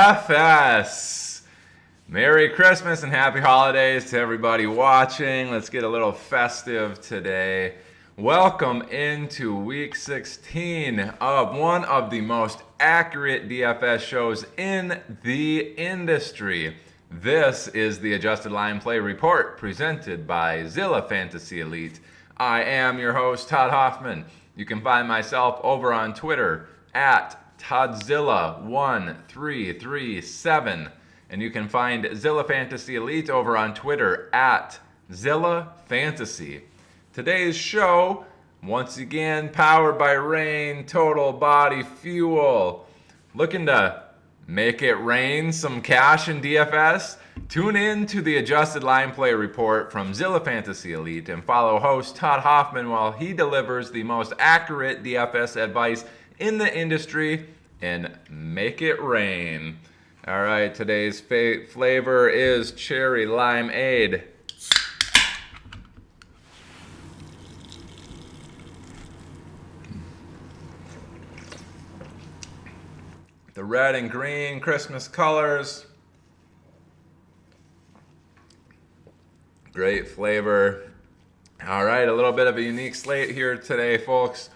DFS. Merry Christmas and happy holidays to everybody watching. Let's get a little festive today. Welcome into week 16 of one of the most accurate DFS shows in the industry. This is the Adjusted Line Play Report presented by Zilla Fantasy Elite. I am your host, Todd Hoffman. You can find myself over on Twitter at Todzilla1337. And you can find Zilla Fantasy Elite over on Twitter at Zilla Fantasy. Today's show, once again, powered by Rain Total Body Fuel. Looking to make it rain some cash in DFS? Tune in to the Adjusted Line Play Report from Zilla Fantasy Elite and follow host Todd Hoffman while he delivers the most accurate DFS advice in the industry and make it rain. All right, today's flavor is cherry limeade. The red and green Christmas colors. Great flavor. All right, a little bit of a unique slate here today, folks.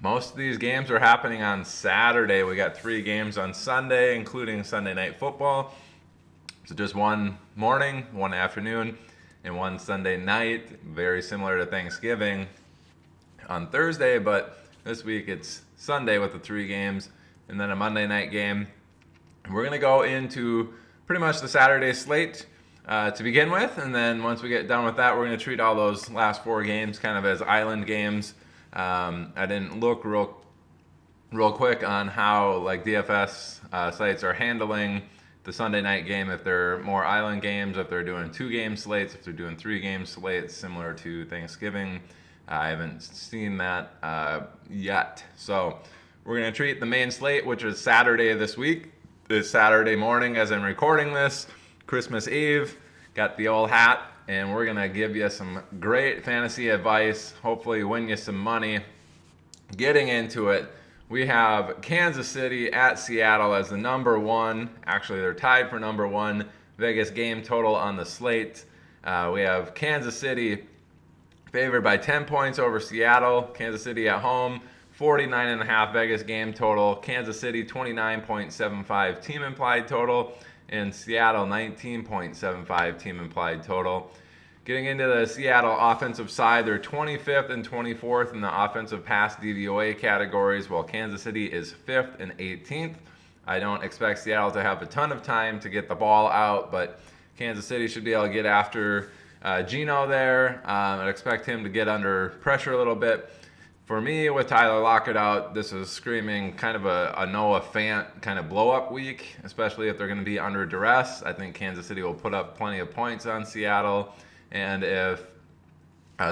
Most of these games are happening on Saturday. We got 3 games on Sunday, including Sunday Night Football. So just one morning, one afternoon, and one Sunday night. Very similar to Thanksgiving on Thursday, but this week it's Sunday with the 3 games, and then a Monday night game. And we're going to go into pretty much the Saturday slate to begin with, and then once we get done with that, we're going to treat all those last 4 games kind of as island games. I didn't look real quick on how like DFS sites are handling the Sunday night game, if they're more island games, if they're doing 2-game slates, if they're doing 3-game slates similar to Thanksgiving. I haven't seen that yet. So we're going to treat the main slate, which is Saturday this week. It's Saturday morning as I'm recording this, Christmas Eve. Got the old hat. And we're going to give you some great fantasy advice, hopefully win you some money. Getting into it, we have Kansas City at Seattle as the number 1. Actually, they're tied for number 1 Vegas game total on the slate. We have Kansas City favored by 10 points over Seattle. Kansas City at home, 49.5 Vegas game total. Kansas City, 29.75 team implied total. And Seattle, 19.75 team implied total. Getting into the Seattle offensive side, they're 25th and 24th in the offensive pass DVOA categories, while Kansas City is 5th and 18th. I don't expect Seattle to have a ton of time to get the ball out, but Kansas City should be able to get after Geno there. I'd expect him to get under pressure a little bit. For me, with Tyler Lockett out, this is screaming kind of a Noah Fant kind of blow-up week, especially if they're going to be under duress. I think Kansas City will put up plenty of points on Seattle. And if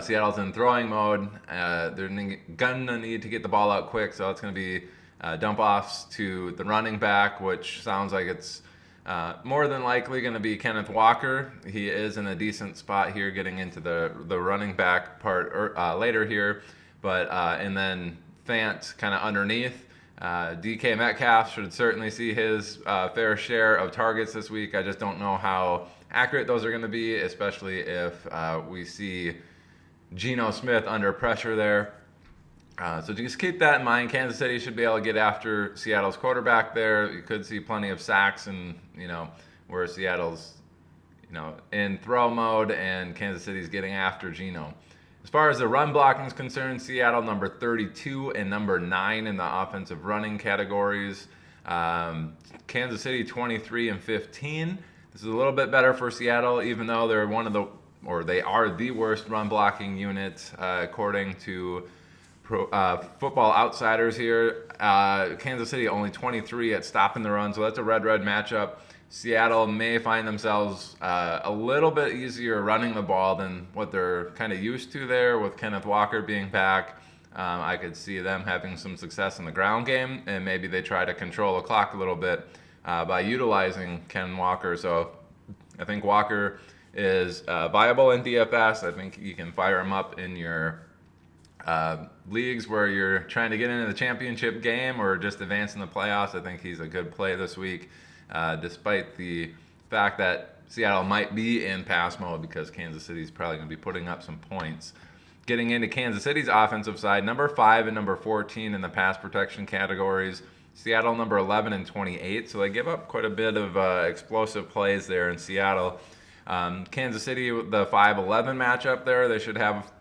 Seattle's in throwing mode, they're going to need to get the ball out quick. So it's going to be dump-offs to the running back, which sounds like it's more than likely going to be Kenneth Walker. He is in a decent spot here getting into the running back part later here. But and then Fant kind of underneath. DK Metcalf should certainly see his fair share of targets this week. I just don't know how accurate those are going to be, especially if we see Geno Smith under pressure there. So just keep that in mind. Kansas City should be able to get after Seattle's quarterback there. You could see plenty of sacks, and where Seattle's in throw mode and Kansas City's getting after Geno. As far as the run blocking is concerned, Seattle number 32 and number 9 in the offensive running categories. Kansas City 23 and 15. This is a little bit better for Seattle, even though they're they are the worst run blocking unit according to Football Outsiders here. Kansas City only 23 at stopping the run, so that's a red matchup. Seattle may find themselves a little bit easier running the ball than what they're kind of used to there with Kenneth Walker being back. I could see them having some success in the ground game, and maybe they try to control the clock a little bit by utilizing Ken Walker. So I think Walker is viable in DFS. I think you can fire him up in your leagues where you're trying to get into the championship game or just advance in the playoffs, I think he's a good play this week, despite the fact that Seattle might be in pass mode because Kansas City's probably going to be putting up some points. Getting into Kansas City's offensive side, number 5 and number 14 in the pass protection categories. Seattle number 11 and 28, so they give up quite a bit of explosive plays there in Seattle. Kansas City, the 5-11 matchup there, they should have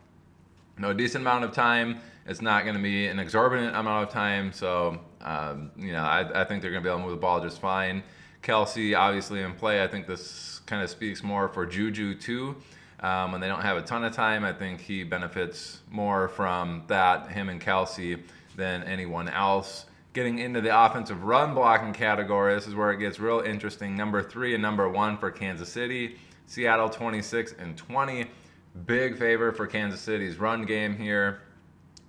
a decent amount of time. It's not going to be an exorbitant amount of time, so I think they're going to be able to move the ball just fine. Kelsey obviously in play. I think this kind of speaks more for Juju too. When they don't have a ton of time, I think he benefits more from that, him and Kelsey, than anyone else. Getting into the offensive run blocking category, this is where it gets real interesting. Number 3 and number 1 for Kansas City. Seattle 26 and 20. Big favor for Kansas City's run game here,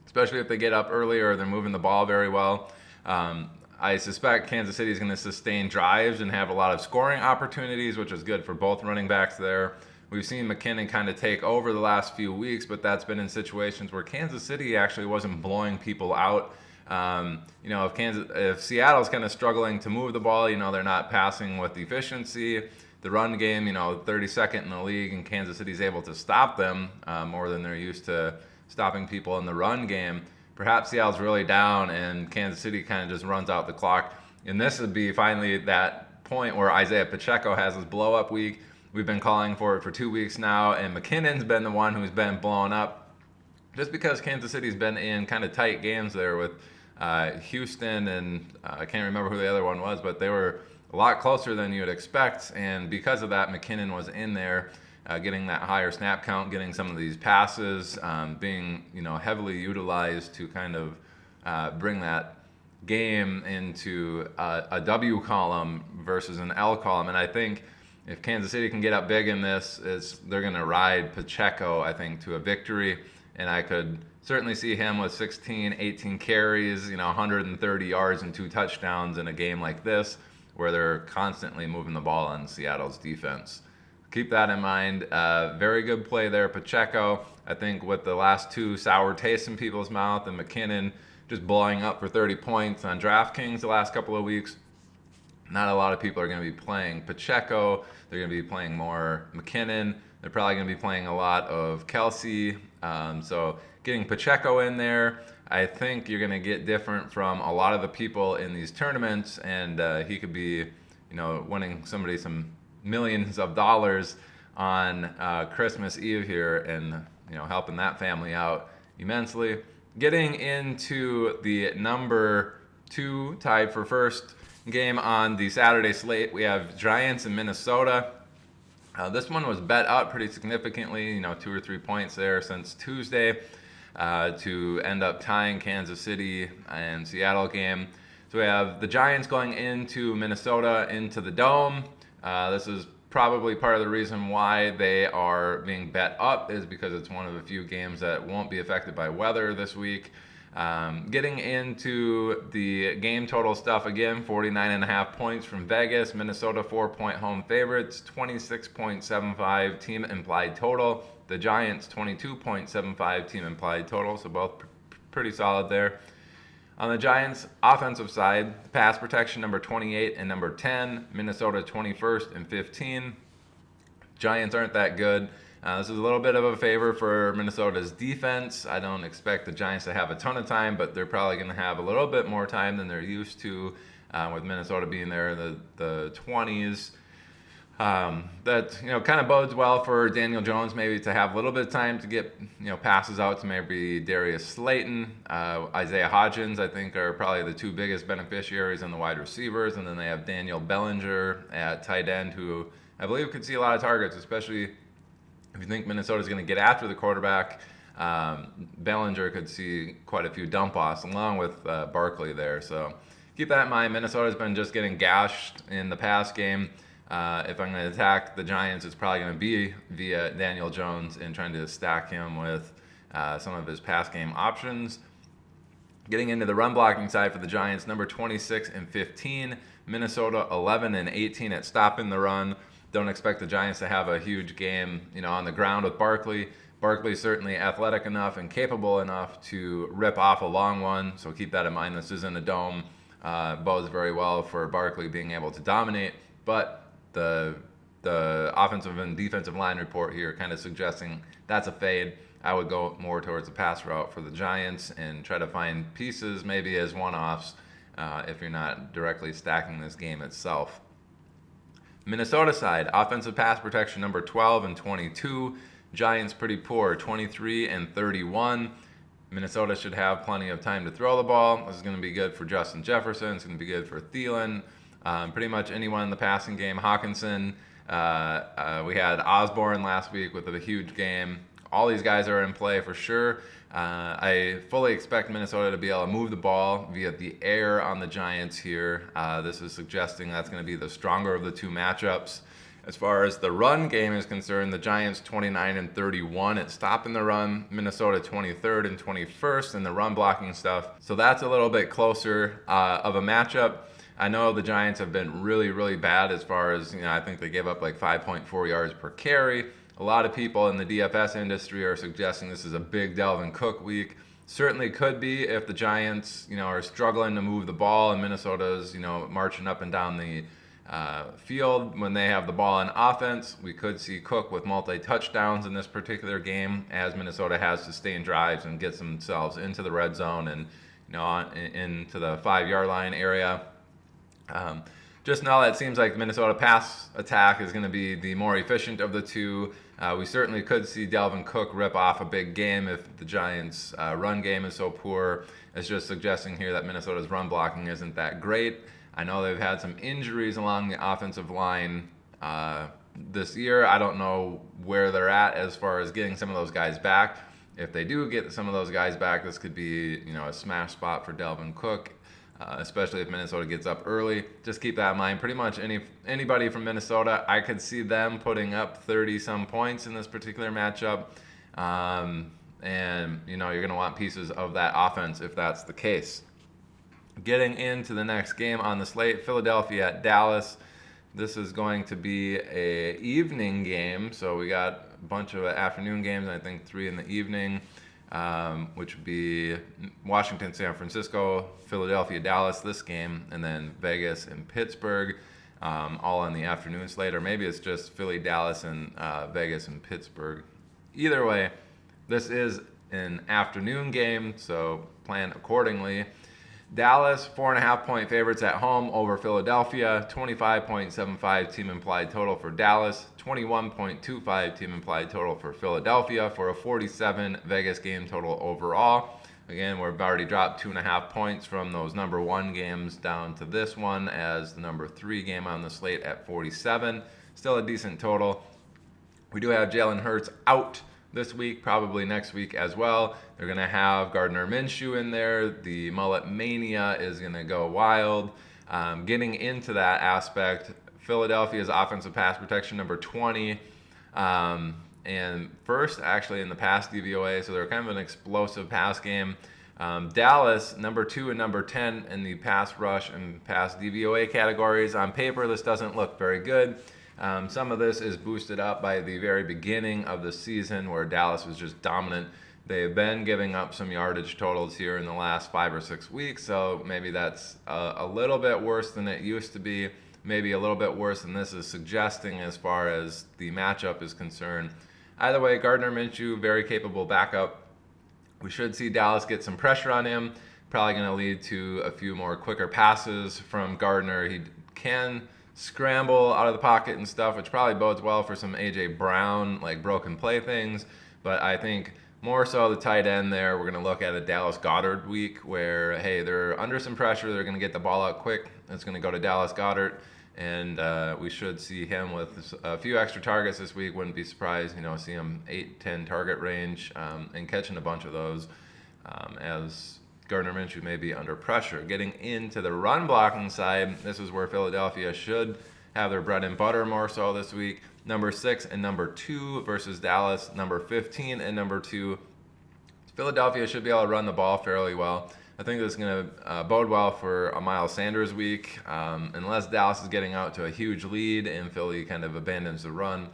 especially if they get up earlier. They're moving the ball very well. I suspect Kansas City is going to sustain drives and have a lot of scoring opportunities, which is good for both running backs there. We've seen McKinnon kind of take over the last few weeks, but that's been in situations where Kansas City actually wasn't blowing people out. If Seattle's kind of struggling to move the ball, they're not passing with efficiency. The run game, 32nd in the league, and Kansas City's able to stop them more than they're used to stopping people in the run game. Perhaps Seattle's really down, and Kansas City kind of just runs out the clock. And this would be finally that point where Isaiah Pacheco has his blow-up week. We've been calling for it for 2 weeks now, and McKinnon's been the one who's been blown up just because Kansas City's been in kind of tight games there with Houston, and I can't remember who the other one was, but they were a lot closer than you would expect, and because of that, McKinnon was in there, getting that higher snap count, getting some of these passes, being heavily utilized to kind of bring that game into a W column versus an L column. And I think if Kansas City can get up big in this, they're going to ride Pacheco, I think, to a victory, and I could certainly see him with 16, 18 carries, 130 yards and 2 touchdowns in a game like this, where they're constantly moving the ball on Seattle's defense. Keep that in mind. Very good play there, Pacheco. I think with the last 2 sour tastes in people's mouth and McKinnon just blowing up for 30 points on DraftKings the last couple of weeks, not a lot of people are going to be playing Pacheco. They're going to be playing more McKinnon. They're probably going to be playing a lot of Kelsey. So getting Pacheco in there, I think you're going to get different from a lot of the people in these tournaments, and he could be, winning somebody some millions of dollars on Christmas Eve here, and helping that family out immensely. Getting into the number 2 tied for first game on the Saturday slate, we have Giants in Minnesota. This one was bet up pretty significantly, 2 or 3 points there since Tuesday. To end up tying Kansas City and Seattle game. So we have the Giants going into Minnesota, into the Dome. This is probably part of the reason why they are being bet up, is because it's one of the few games that won't be affected by weather this week. Getting into the game total stuff again, 49.5 points from Vegas. Minnesota 4-point home favorites, 26.75 team implied total. The Giants 22.75 team implied total, so both pretty solid there. On the Giants' offensive side, pass protection number 28 and number 10, Minnesota 21st and 15. Giants aren't that good. This is a little bit of a favor for Minnesota's defense. I don't expect the Giants to have a ton of time, but they're probably going to have a little bit more time than they're used to, with Minnesota being there in the 20s. That kind of bodes well for Daniel Jones maybe to have a little bit of time to get passes out to maybe Darius Slayton, Isaiah Hodgins. I think are probably the 2 biggest beneficiaries on the wide receivers, and then they have Daniel Bellinger at tight end, who I believe could see a lot of targets, especially if you think Minnesota's going to get after the quarterback. Bellinger could see quite a few dump offs along with Barkley there. So keep that in mind. Minnesota's been just getting gashed in the pass game. If I'm going to attack the Giants, it's probably going to be via Daniel Jones and trying to stack him with some of his pass game options. Getting into the run blocking side for the Giants, number 26 and 15, Minnesota 11 and 18 at stopping the run. Don't expect the Giants to have a huge game, on the ground with Barkley, Barkley's certainly athletic enough and capable enough to rip off a long one, so keep that in mind. This isn't a dome. Bodes very well for Barkley being able to dominate, but the offensive and defensive line report here kind of suggesting that's a fade. I would go more towards a pass route for the Giants and try to find pieces maybe as one-offs if you're not directly stacking this game itself. Minnesota side, offensive pass protection number 12 and 22. Giants pretty poor, 23 and 31. Minnesota should have plenty of time to throw the ball. This is going to be good for Justin Jefferson. It's going to be good for Thielen. Pretty much anyone in the passing game. Hawkinson. We had Osborne last week with a huge game. All these guys are in play for sure. I fully expect Minnesota to be able to move the ball via the air on the Giants here. This is suggesting that's going to be the stronger of the two matchups. As far as the run game is concerned, the Giants 29 and 31 at stopping the run, Minnesota 23rd and 21st in the run blocking stuff. So that's a little bit closer of a matchup. I know the Giants have been really, really bad as far as, I think they gave up like 5.4 yards per carry. A lot of people in the DFS industry are suggesting this is a big Dalvin Cook week. Certainly could be if the Giants, are struggling to move the ball and Minnesota's, marching up and down the field when they have the ball in offense. We could see Cook with multi-touchdowns in this particular game as Minnesota has sustained drives and gets themselves into the red zone and into the 5-yard line area. Just now, it seems like the Minnesota pass attack is going to be the more efficient of the two. We certainly could see Dalvin Cook rip off a big game if the Giants' run game is so poor. It's just suggesting here that Minnesota's run blocking isn't that great. I know they've had some injuries along the offensive line this year. I don't know where they're at as far as getting some of those guys back. If they do get some of those guys back, this could be a smash spot for Dalvin Cook. Especially if Minnesota gets up early. Just keep that in mind. Pretty much anybody from Minnesota, I could see them putting up 30-some points in this particular matchup. And, you're going to want pieces of that offense if that's the case. Getting into the next game on the slate, Philadelphia at Dallas. This is going to be a evening game. So we got a bunch of afternoon games, I think 3 in the evening. Which would be Washington, San Francisco, Philadelphia, Dallas, this game, and then Vegas and Pittsburgh, all on the afternoon slate, or maybe it's just Philly, Dallas, and Vegas and Pittsburgh. Either way, this is an afternoon game, so plan accordingly. Dallas, 4.5-point favorites at home over Philadelphia, 25.75 team implied total for Dallas, 21.25 team implied total for Philadelphia for a 47 Vegas game total overall. Again, we've already dropped 2.5 points from those number 1 games down to this one as the number 3 game on the slate at 47. Still a decent total. We do have Jalen Hurts out this week, probably next week as well. They're going to have Gardner Minshew in there. The mullet mania is going to go wild. Getting into that aspect, Philadelphia's offensive pass protection number 20 and first actually in the pass DVOA, so they're kind of an explosive pass game. Dallas, number 2 and number 10 in the pass rush and pass DVOA categories. On paper, this doesn't look very good. Some of this is boosted up by the very beginning of the season where Dallas was just dominant. They've been giving up some yardage totals here in the last 5 or 6 weeks, so maybe that's a little bit worse than it used to be, maybe a little bit worse than this is suggesting as far as the matchup is concerned. Either way, Gardner Minshew, very capable backup. We should see Dallas get some pressure on him, probably going to lead to a few more quicker passes from Gardner. He can scramble out of the pocket and stuff, which probably bodes well for some A.J. Brown, like broken play things. But I think more so the tight end there, we're going to look at a Dallas Goedert week where, hey, they're under some pressure. They're going to get the ball out quick. It's going to go to Dallas Goedert. And we should see him with a few extra targets this week. Wouldn't be surprised, see him 8-10 target range and catching a bunch of those as Gardner Minshew may be under pressure. Getting into the run blocking side, this is where Philadelphia should have their bread and butter more so this week. Number 6 and number 2 versus Dallas, number 15 and number 2. Philadelphia should be able to run the ball fairly well. I think this is going to bode well for a Miles Sanders week, unless Dallas is getting out to a huge lead and Philly kind of abandons the run.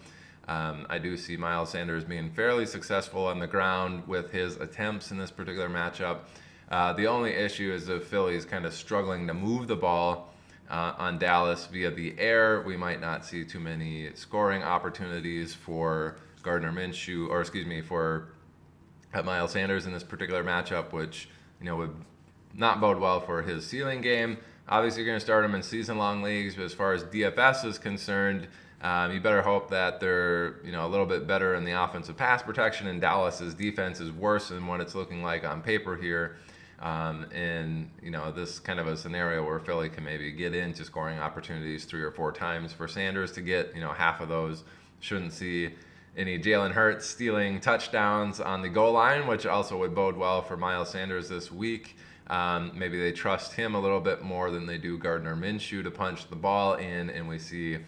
I do see Miles Sanders being fairly successful on the ground with his attempts in this particular matchup. The only issue is the Phillies kind of struggling to move the ball on Dallas via the air. We might not see too many scoring opportunities for for Miles Sanders in this particular matchup, which would not bode well for his ceiling game. Obviously, you're going to start him in season-long leagues, but as far as DFS is concerned, you better hope that they're a little bit better in the offensive pass protection, and Dallas's defense is worse than what it's looking like on paper here. In this kind of a scenario where Philly can maybe get into scoring opportunities 3 or 4 times for Sanders to get half of those. Shouldn't see any Jalen Hurts stealing touchdowns on the goal line, which also would bode well for Miles Sanders this week. Maybe they trust him a little bit more than they do Gardner Minshew to punch the ball in, and we see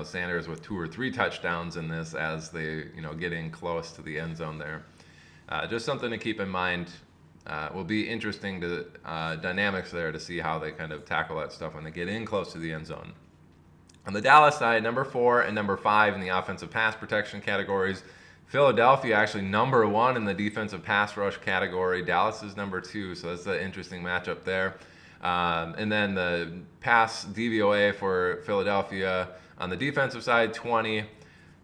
Sanders with 2 or 3 touchdowns in this as they getting close to the end zone there. Just something to keep in mind. Will be interesting to dynamics there to see how they kind of tackle that stuff when they get in close to the end zone. On the Dallas side, number 4 and number 5 in the offensive pass protection categories. Philadelphia actually number 1 in the defensive pass rush category. Dallas is number 2, so that's an interesting matchup there. And then the pass DVOA for Philadelphia on the defensive side, 20.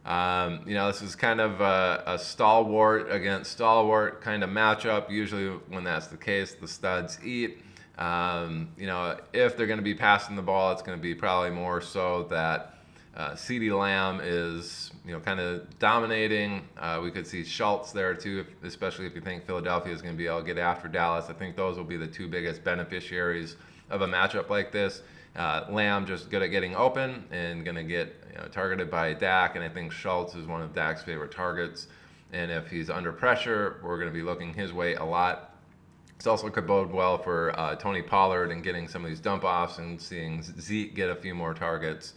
This is kind of a stalwart against stalwart kind of matchup. Usually when that's the case, the studs eat. If they're going to be passing the ball, it's going to be probably more so that CeeDee Lamb is, kind of dominating. We could see Schultz there too, especially if you think Philadelphia is going to be able to get after Dallas. I think those will be the 2 biggest beneficiaries of a matchup like this. Lamb just good at getting open and going to get targeted by Dak, and I think Schultz is one of Dak's favorite targets. And if he's under pressure, we're going to be looking his way a lot. This also could bode well for Tony Pollard and getting some of these dump-offs and seeing Zeke get a few more targets.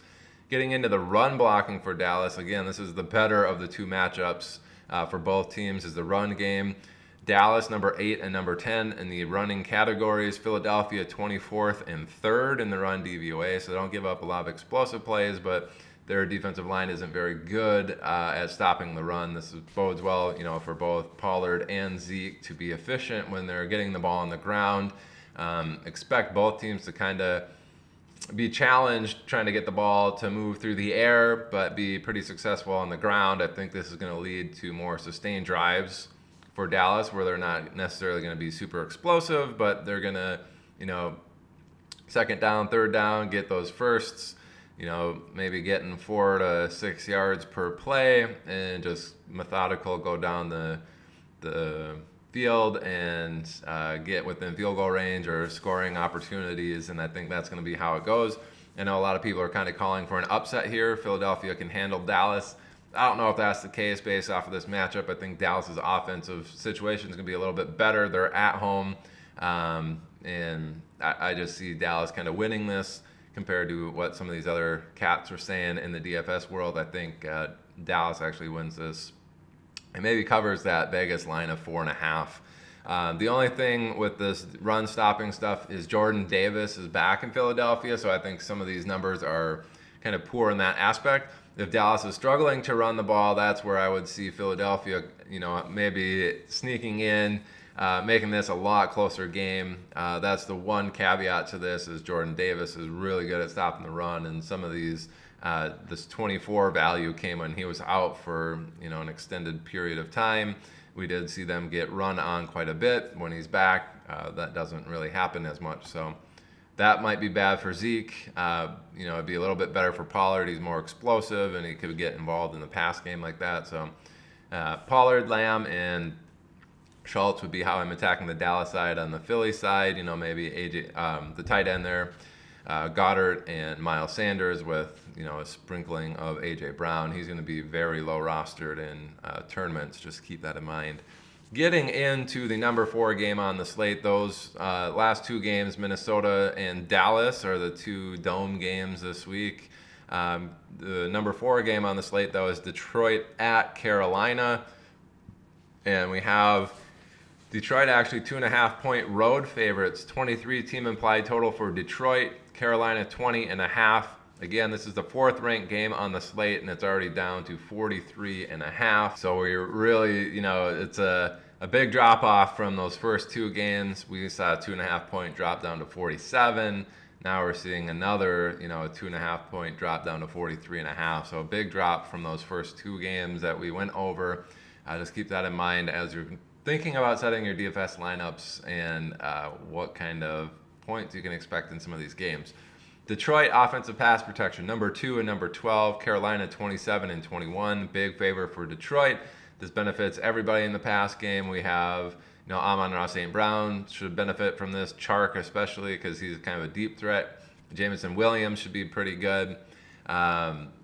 Getting into the run blocking for Dallas, again, this is the better of the 2 matchups for both teams is the run game. Dallas, number 8 and number 10 in the running categories. Philadelphia, 24th and 3rd in the run DVOA, so they don't give up a lot of explosive plays, but their defensive line isn't very good at stopping the run. This bodes well, for both Pollard and Zeke to be efficient when they're getting the ball on the ground. Expect both teams to kind of be challenged trying to get the ball to move through the air, but be pretty successful on the ground. I think this is going to lead to more sustained drives for Dallas, where they're not necessarily going to be super explosive, but they're going to, second down, third down, get those firsts, maybe getting 4 to 6 yards per play and just methodical go down the field and get within field goal range or scoring opportunities, and I think that's going to be how it goes. I know a lot of people are kind of calling for an upset here. Philadelphia can handle Dallas. I don't know if that's the case based off of this matchup. I think Dallas's offensive situation is going to be a little bit better. They're at home, and I just see Dallas kind of winning this compared to what some of these other cats are saying in the DFS world. I think Dallas actually wins this and maybe covers that Vegas line of 4.5. The only thing with this run stopping stuff is Jordan Davis is back in Philadelphia, so I think some of these numbers are kind of poor in that aspect. If Dallas is struggling to run the ball, that's where I would see Philadelphia, maybe sneaking in, making this a lot closer game. That's the one caveat to this is Jordan Davis is really good at stopping the run, and some of these, this 24 value came when he was out for an extended period of time. We did see them get run on quite a bit. When he's back, that doesn't really happen as much. So that might be bad for Zeke. It'd be a little bit better for Pollard. He's more explosive, and he could get involved in the pass game like that. So Pollard, Lamb, and Schultz would be how I'm attacking the Dallas side. On the Philly side, maybe AJ, the tight end there, Goddard and Miles Sanders with a sprinkling of AJ Brown. He's going to be very low rostered in tournaments. Just keep that in mind. Getting into the number 4 game on the slate, those last 2 games, Minnesota and Dallas, are the 2 dome games this week. The number 4 game on the slate, though, is Detroit at Carolina. And we have Detroit actually 2.5-point road favorites, 23 team implied total for Detroit, Carolina 20.5. Again, this is the 4th ranked game on the slate, and it's already down to 43.5. So we're really, it's a big drop off from those first 2 games. We saw a 2.5 point drop down to 47. Now we're seeing another, a 2.5 point drop down to 43.5. So a big drop from those first 2 games that we went over. Just keep that in mind as you're thinking about setting your DFS lineups and what kind of points you can expect in some of these games. Detroit offensive pass protection, number 2 and number 12. Carolina 27 and 21. Big favor for Detroit. This benefits everybody in the pass game. We have, Amon-Ra St. Brown should benefit from this. Chark especially because he's kind of a deep threat. Jameson Williams should be pretty good.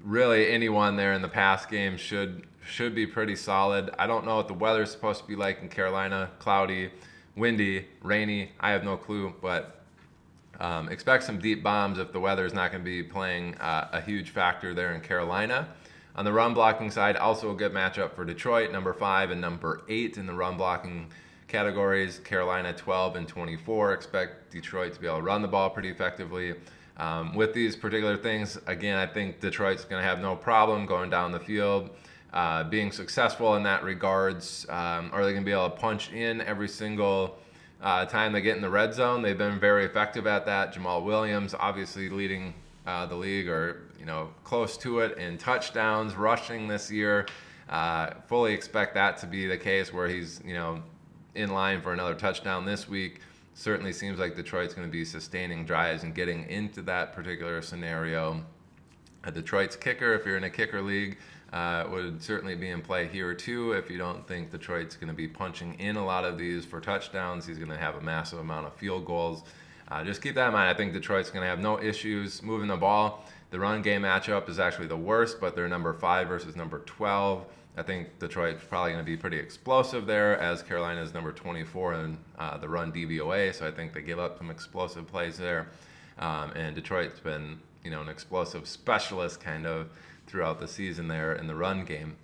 Really anyone there in the pass game should be pretty solid. I don't know what the weather's supposed to be like in Carolina. Cloudy, windy, rainy. I have no clue, but expect some deep bombs if the weather is not going to be playing a huge factor there in Carolina. On the run blocking side, also a good matchup for Detroit, number 5 and number 8 in the run blocking categories. Carolina 12 and 24. Expect Detroit to be able to run the ball pretty effectively. With these particular things, again, I think Detroit's going to have no problem going down the field, being successful in that regards. Are they going to be able to punch in every single time they get in the red zone? They've been very effective at that. Jamal Williams obviously leading the league, or close to it in touchdowns rushing this year. Fully expect that to be the case where he's in line for another touchdown this week. Certainly seems like Detroit's going to be sustaining drives and getting into that particular scenario. Detroit's kicker, if you're in a kicker league, would certainly be in play here too. If you don't think Detroit's going to be punching in a lot of these for touchdowns, he's going to have a massive amount of field goals. Just keep that in mind. I think Detroit's going to have no issues moving the ball. The run game matchup is actually the worst, but they're number 5 versus number 12. I think Detroit's probably going to be pretty explosive there, as Carolina is number 24 in the run DVOA, so I think they give up some explosive plays there. And Detroit's been, an explosive specialist kind of throughout the season there in the run game.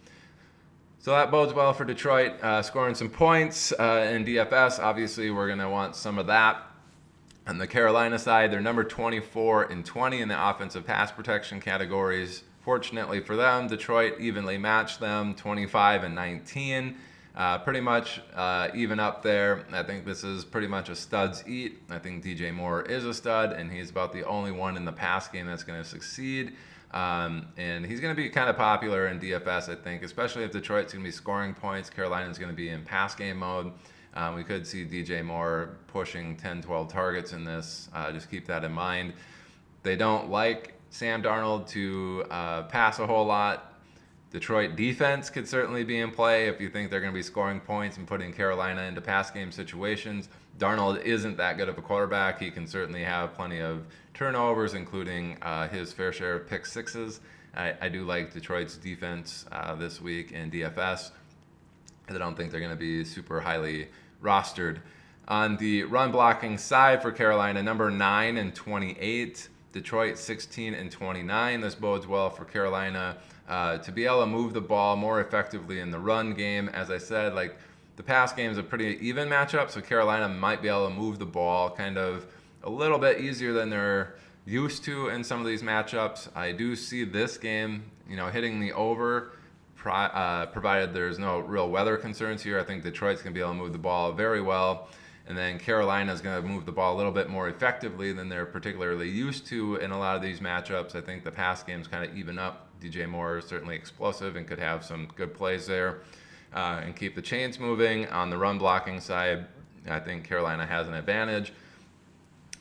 So that bodes well for Detroit, scoring some points in DFS. Obviously, we're going to want some of that. On the Carolina side, they're number 24 and 20 in the offensive pass protection categories. Fortunately for them, Detroit evenly matched them, 25 and 19. Pretty much even up there. I think this is pretty much a stud's eat. I think DJ Moore is a stud, and he's about the only one in the pass game that's going to succeed. And he's going to be kind of popular in DFS, I think, especially if Detroit's going to be scoring points. Carolina's going to be in pass game mode. We could see DJ Moore pushing 10, 12 targets in this. Just keep that in mind. They don't like Sam Darnold to pass a whole lot. Detroit defense could certainly be in play if you think they're going to be scoring points and putting Carolina into pass game situations. Darnold isn't that good of a quarterback. He can certainly have plenty of turnovers, including his fair share of pick sixes. I do like Detroit's defense this week in DFS. I don't think they're going to be super highly rostered. On the run blocking side for Carolina, number 9 and 28. Detroit 16 and 29. This bodes well for Carolina to be able to move the ball more effectively in the run game. As I said, the pass game is a pretty even matchup, so Carolina might be able to move the ball kind of a little bit easier than they're used to in some of these matchups. I do see this game, hitting the over, provided there's no real weather concerns here. I think Detroit's going to be able to move the ball very well. And then Carolina is going to move the ball a little bit more effectively than they're particularly used to in a lot of these matchups. I think the pass game's kind of even up. DJ Moore is certainly explosive and could have some good plays there and keep the chains moving. On the run blocking side, I think Carolina has an advantage.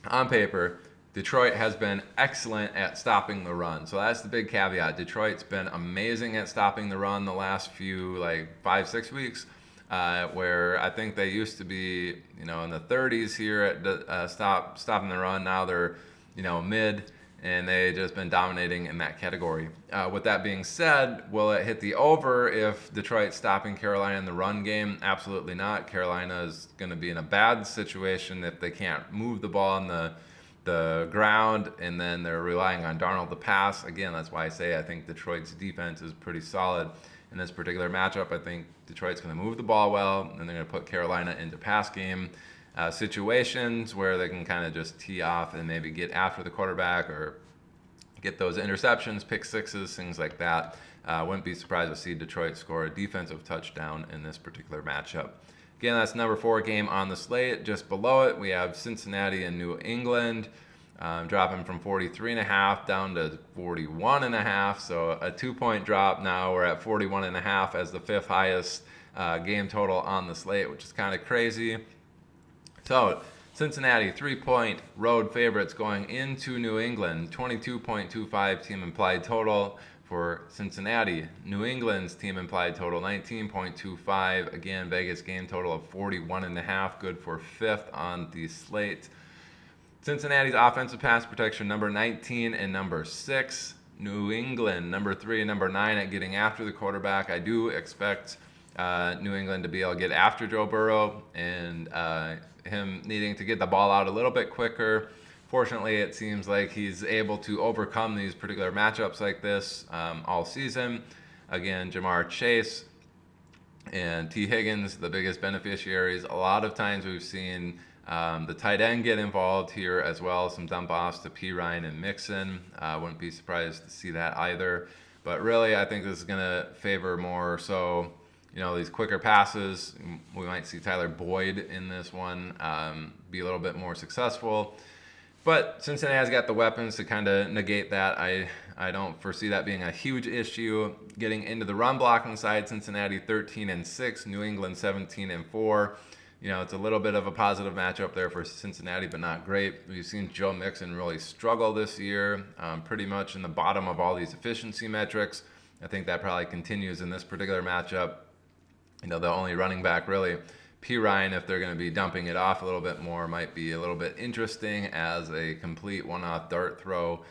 On paper, Detroit has been excellent at stopping the run. So that's the big caveat. Detroit's been amazing at stopping the run the last few 5-6 weeks. Where I think they used to be, in the 30s here at stopping the run. Now they're, mid, and they've just been dominating in that category. With that being said, will it hit the over if Detroit's stopping Carolina in the run game? Absolutely not. Carolina is going to be in a bad situation if they can't move the ball on the ground, and then they're relying on Darnold to pass. Again, that's why I say I think Detroit's defense is pretty solid. In this particular matchup, I think Detroit's going to move the ball well, and they're going to put Carolina into pass game situations where they can kind of just tee off and maybe get after the quarterback or, get those interceptions, pick sixes, things like that. Wouldn't be surprised to see Detroit score a defensive touchdown in this particular matchup. Again, that's number 4 game on the slate. Just below it, we have Cincinnati and New England, dropping from 43.5 down to 41.5. So a 2-point drop now. We're at 41.5 as the 5th highest game total on the slate, which is kind of crazy. So Cincinnati, 3-point road favorites going into New England. 22.25 team implied total for Cincinnati. New England's team implied total 19.25. Again, Vegas game total of 41.5, good for 5th on the slate. Cincinnati's offensive pass protection, number 19 and number 6. New England, number 3 and number 9 at getting after the quarterback. I do expect New England to be able to get after Joe Burrow and him needing to get the ball out a little bit quicker. Fortunately, it seems like he's able to overcome these particular matchups like this all season. Again, Jamar Chase and T. Higgins, the biggest beneficiaries. A lot of times we've seen the tight end get involved here as well. Some dump offs to P. Ryan and Mixon. Wouldn't be surprised to see that either. But really, I think this is going to favor more so, these quicker passes. We might see Tyler Boyd in this one be a little bit more successful. But Cincinnati's got the weapons to kind of negate that. I don't foresee that being a huge issue. Getting into the run blocking side, Cincinnati 13-6, New England 17-4. It's a little bit of a positive matchup there for Cincinnati, but not great. We've seen Joe Mixon really struggle this year, pretty much in the bottom of all these efficiency metrics. I think that probably continues in this particular matchup. The only running back really, P. Ryan, if they're going to be dumping it off a little bit more, might be a little bit interesting as a complete one-off dart throw.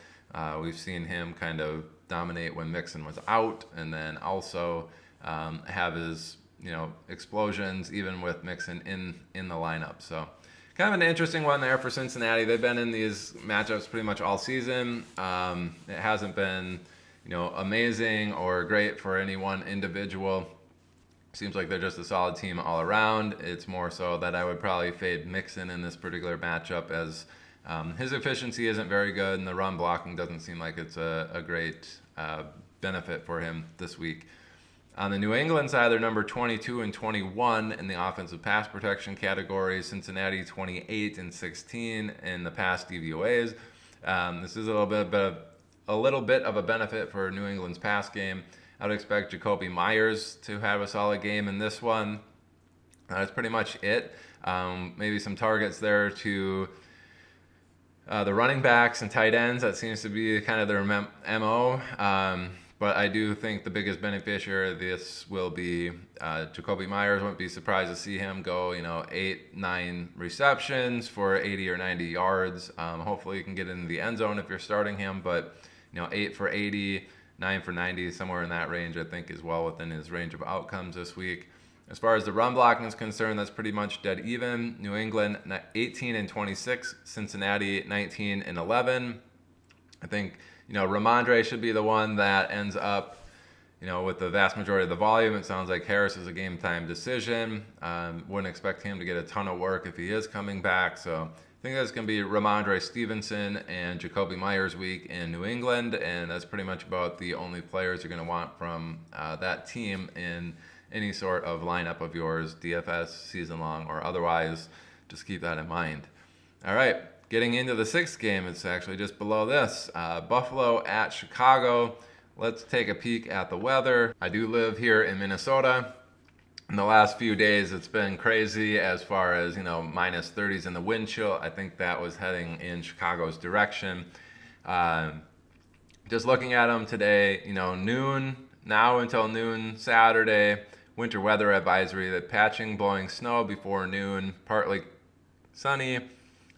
We've seen him kind of dominate when Mixon was out, and then also have his explosions even with Mixon in the lineup. So kind of an interesting one there for Cincinnati. They've been in these matchups pretty much all season. It hasn't been amazing or great for any one individual. Seems like they're just a solid team all around. It's more so that I would probably fade Mixon in this particular matchup as his efficiency isn't very good and the run blocking doesn't seem like it's a great benefit for him this week. On the New England side, they're number 22 and 21 in the offensive pass protection category. Cincinnati 28 and 16 in the pass DVOAs. This is a little bit of a benefit for New England's pass game. I would expect Jacoby Myers to have a solid game in this one. That's pretty much it. Maybe some targets there to the running backs and tight ends. That seems to be kind of their MO. But I do think the biggest beneficiary of this will be Jacoby Myers. Wouldn't be surprised to see him go, 8-9 receptions for 80 or 90 yards. Hopefully you can get into the end zone if you're starting him. But 8 for 80. 9 for 90, somewhere in that range, I think is well within his range of outcomes this week. As far as the run blocking is concerned, that's pretty much dead even. New England 18 and 26, Cincinnati 19 and 11. I think Ramondre should be the one that ends up with the vast majority of the volume. It sounds like Harris is a game time decision. Wouldn't expect him to get a ton of work if he is coming back. So I think that's going to be Ramondre Stevenson and Jacoby Myers week in New England, and that's pretty much about the only players you're going to want from that team in any sort of lineup of yours, DFS, season long, or otherwise. Just keep that in mind. All right, getting into the 6th game, it's actually just below this. Buffalo at Chicago. Let's take a peek at the weather. I do live here in Minnesota. In the last few days, it's been crazy as far as, minus 30s in the wind chill. I think that was heading in Chicago's direction. Just looking at them today, noon, now until noon Saturday, winter weather advisory, that patching, blowing snow before noon, partly sunny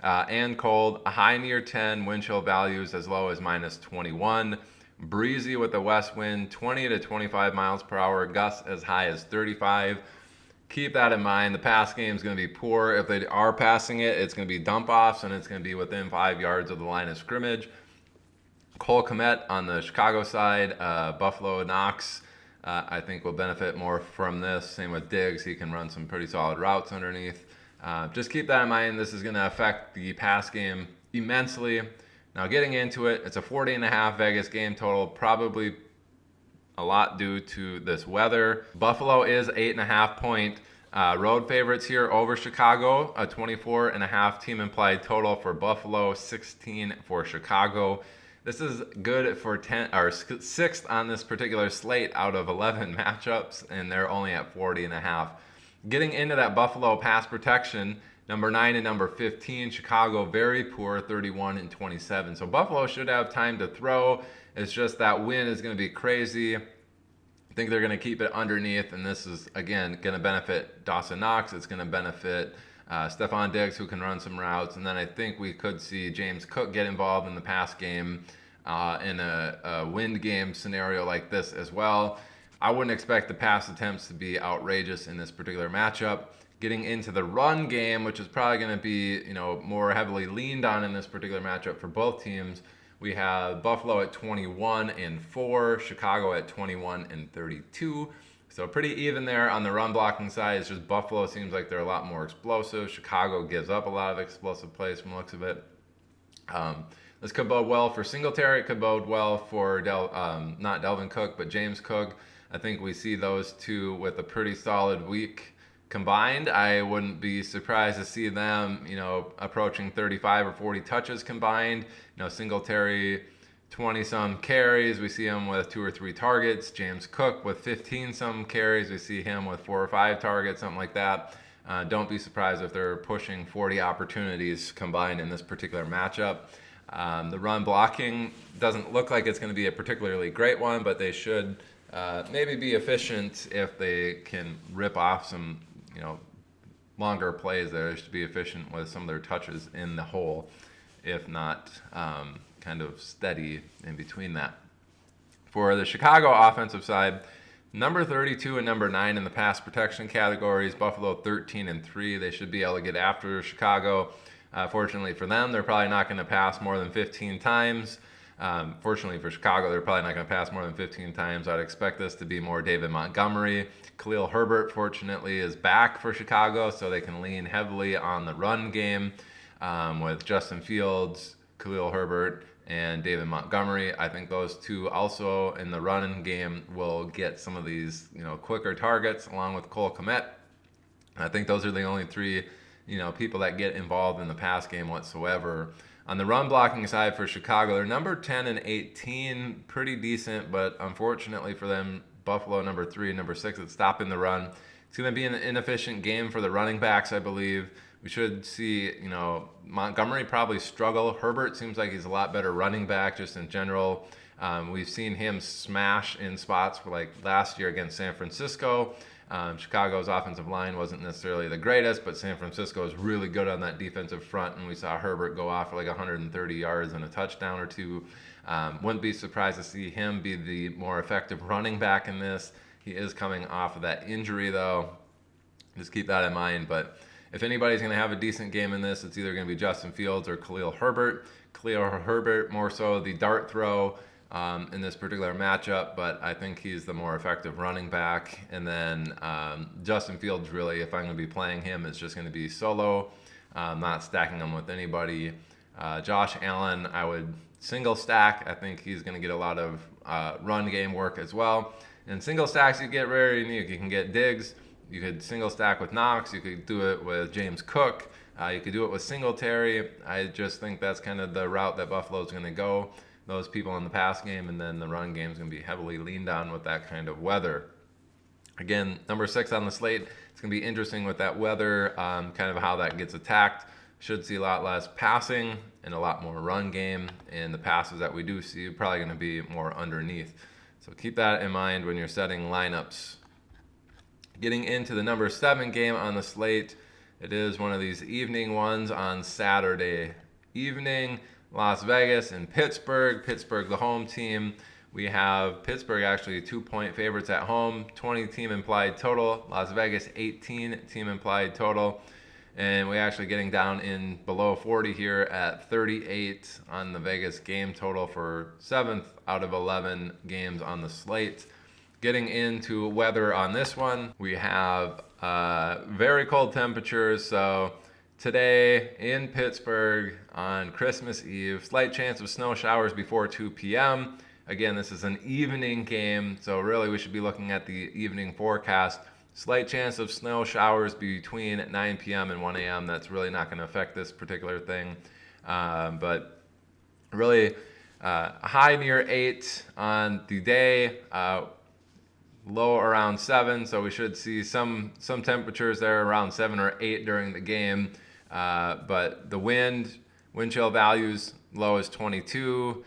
and cold, a high near 10, wind chill values as low as minus 21. Breezy with the west wind, 20 to 25 miles per hour, gusts as high as 35. Keep that in mind. The pass game is going to be poor. If they are passing it, it's going to be dump offs, and it's going to be within 5 yards of the line of scrimmage. Cole Kmet on the Chicago side, Buffalo Knox, I think will benefit more from this. Same with Diggs. He can run some pretty solid routes underneath. Just keep that in mind. This is going to affect the pass game immensely. Now getting into it, it's a 40.5 Vegas game total, probably a lot due to this weather. Buffalo is 8.5 point road favorites here over Chicago, a 24.5 team implied total for Buffalo, 16 for Chicago. This is good for 10 or 6th on this particular slate out of 11 matchups, and they're only at 40.5. Getting into that Buffalo pass protection, number 9 and number 15, Chicago very poor, 31 and 27. So Buffalo should have time to throw. It's just that wind is going to be crazy. I think they're going to keep it underneath, and this is, again, going to benefit Dawson Knox. It's going to benefit Stephon Diggs, who can run some routes. And then I think we could see James Cook get involved in the pass game in a wind game scenario like this as well. I wouldn't expect the pass attempts to be outrageous in this particular matchup. Getting into the run game, which is probably going to be, more heavily leaned on in this particular matchup for both teams, we have Buffalo at 21 and 4, Chicago at 21 and 32. So pretty even there on the run blocking side. It's just Buffalo seems like they're a lot more explosive. Chicago gives up a lot of explosive plays from the looks of it. This could bode well for Singletary. It could bode well for not Delvin Cook, but James Cook. I think we see those two with a pretty solid week combined. I wouldn't be surprised to see them, approaching 35 or 40 touches combined. Singletary, 20-some carries. We see him with 2 or 3 targets. James Cook with 15-some carries. We see him with 4 or 5 targets, something like that. Don't be surprised if they're pushing 40 opportunities combined in this particular matchup. The run blocking doesn't look like it's going to be a particularly great one, but they should maybe be efficient if they can rip off some, longer plays there. They should be efficient with some of their touches in the hole, if not kind of steady in between that. For the Chicago offensive side, number 32 and number 9 in the pass protection categories, Buffalo 13 and 3. They should be able to get after Chicago. Fortunately for them, they're probably not going to pass more than 15 times. Fortunately for Chicago, they're probably not going to pass more than 15 times. I'd expect this to be more David Montgomery. Khalil Herbert, fortunately, is back for Chicago, so they can lean heavily on the run game with Justin Fields, Khalil Herbert, and David Montgomery. I think those two also in the run game will get some of these, quicker targets along with Cole Kmet. I think those are the only 3, people that get involved in the pass game whatsoever. On the run blocking side for Chicago, they're number 10 and 18, pretty decent, but unfortunately for them, Buffalo number 3 and number 6 at stopping the run. It's going to be an inefficient game for the running backs, I believe. We should see, Montgomery probably struggle. Herbert seems like he's a lot better running back just in general. We've seen him smash in spots like last year against San Francisco. Chicago's offensive line wasn't necessarily the greatest, but San Francisco is really good on that defensive front, and we saw Herbert go off for like 130 yards and a touchdown or 2. Wouldn't be surprised to see him be the more effective running back in this. He is coming off of that injury, though. Just keep that in mind. But if anybody's going to have a decent game in this, it's either going to be Justin Fields or Khalil Herbert. Khalil Herbert more so the dart throw in this particular matchup, but I think he's the more effective running back. And then Justin Fields, really, if I'm going to be playing him, it's just going to be solo, not stacking him with anybody. Josh Allen, I would single stack. I think he's going to get a lot of run game work as well. And single stacks, you get very unique. You can get Diggs. You could single stack with Knox. You could do it with James Cook. You could do it with Singletary. I just think that's kind of the route that Buffalo's going to go. Those people in the pass game, and then the run game is going to be heavily leaned on with that kind of weather. Again, number 6 on the slate. It's going to be interesting with that weather, kind of how that gets attacked. Should see a lot less passing and a lot more run game. And the passes that we do see are probably going to be more underneath. So keep that in mind when you're setting lineups. Getting into the number 7 game on the slate. It is one of these evening ones on Saturday evening. Las Vegas and Pittsburgh. Pittsburgh, the home team. We have Pittsburgh actually 2-point favorites at home. 20 team implied total. Las Vegas 18 team implied total. And we're actually getting down in below 40 here at 38 on the Vegas game total for 7th out of 11 games on the slate. Getting into weather on this one, we have very cold temperatures, so today in Pittsburgh on Christmas Eve. Slight chance of snow showers before 2 p.m. Again, this is an evening game, so really we should be looking at the evening forecast. Slight chance of snow showers between 9 p.m. and 1 a.m. That's really not going to affect this particular thing. But really, high near 8 on the day, low around 7. So we should see some temperatures there around 7 or 8 during the game. But the wind chill values low as 22.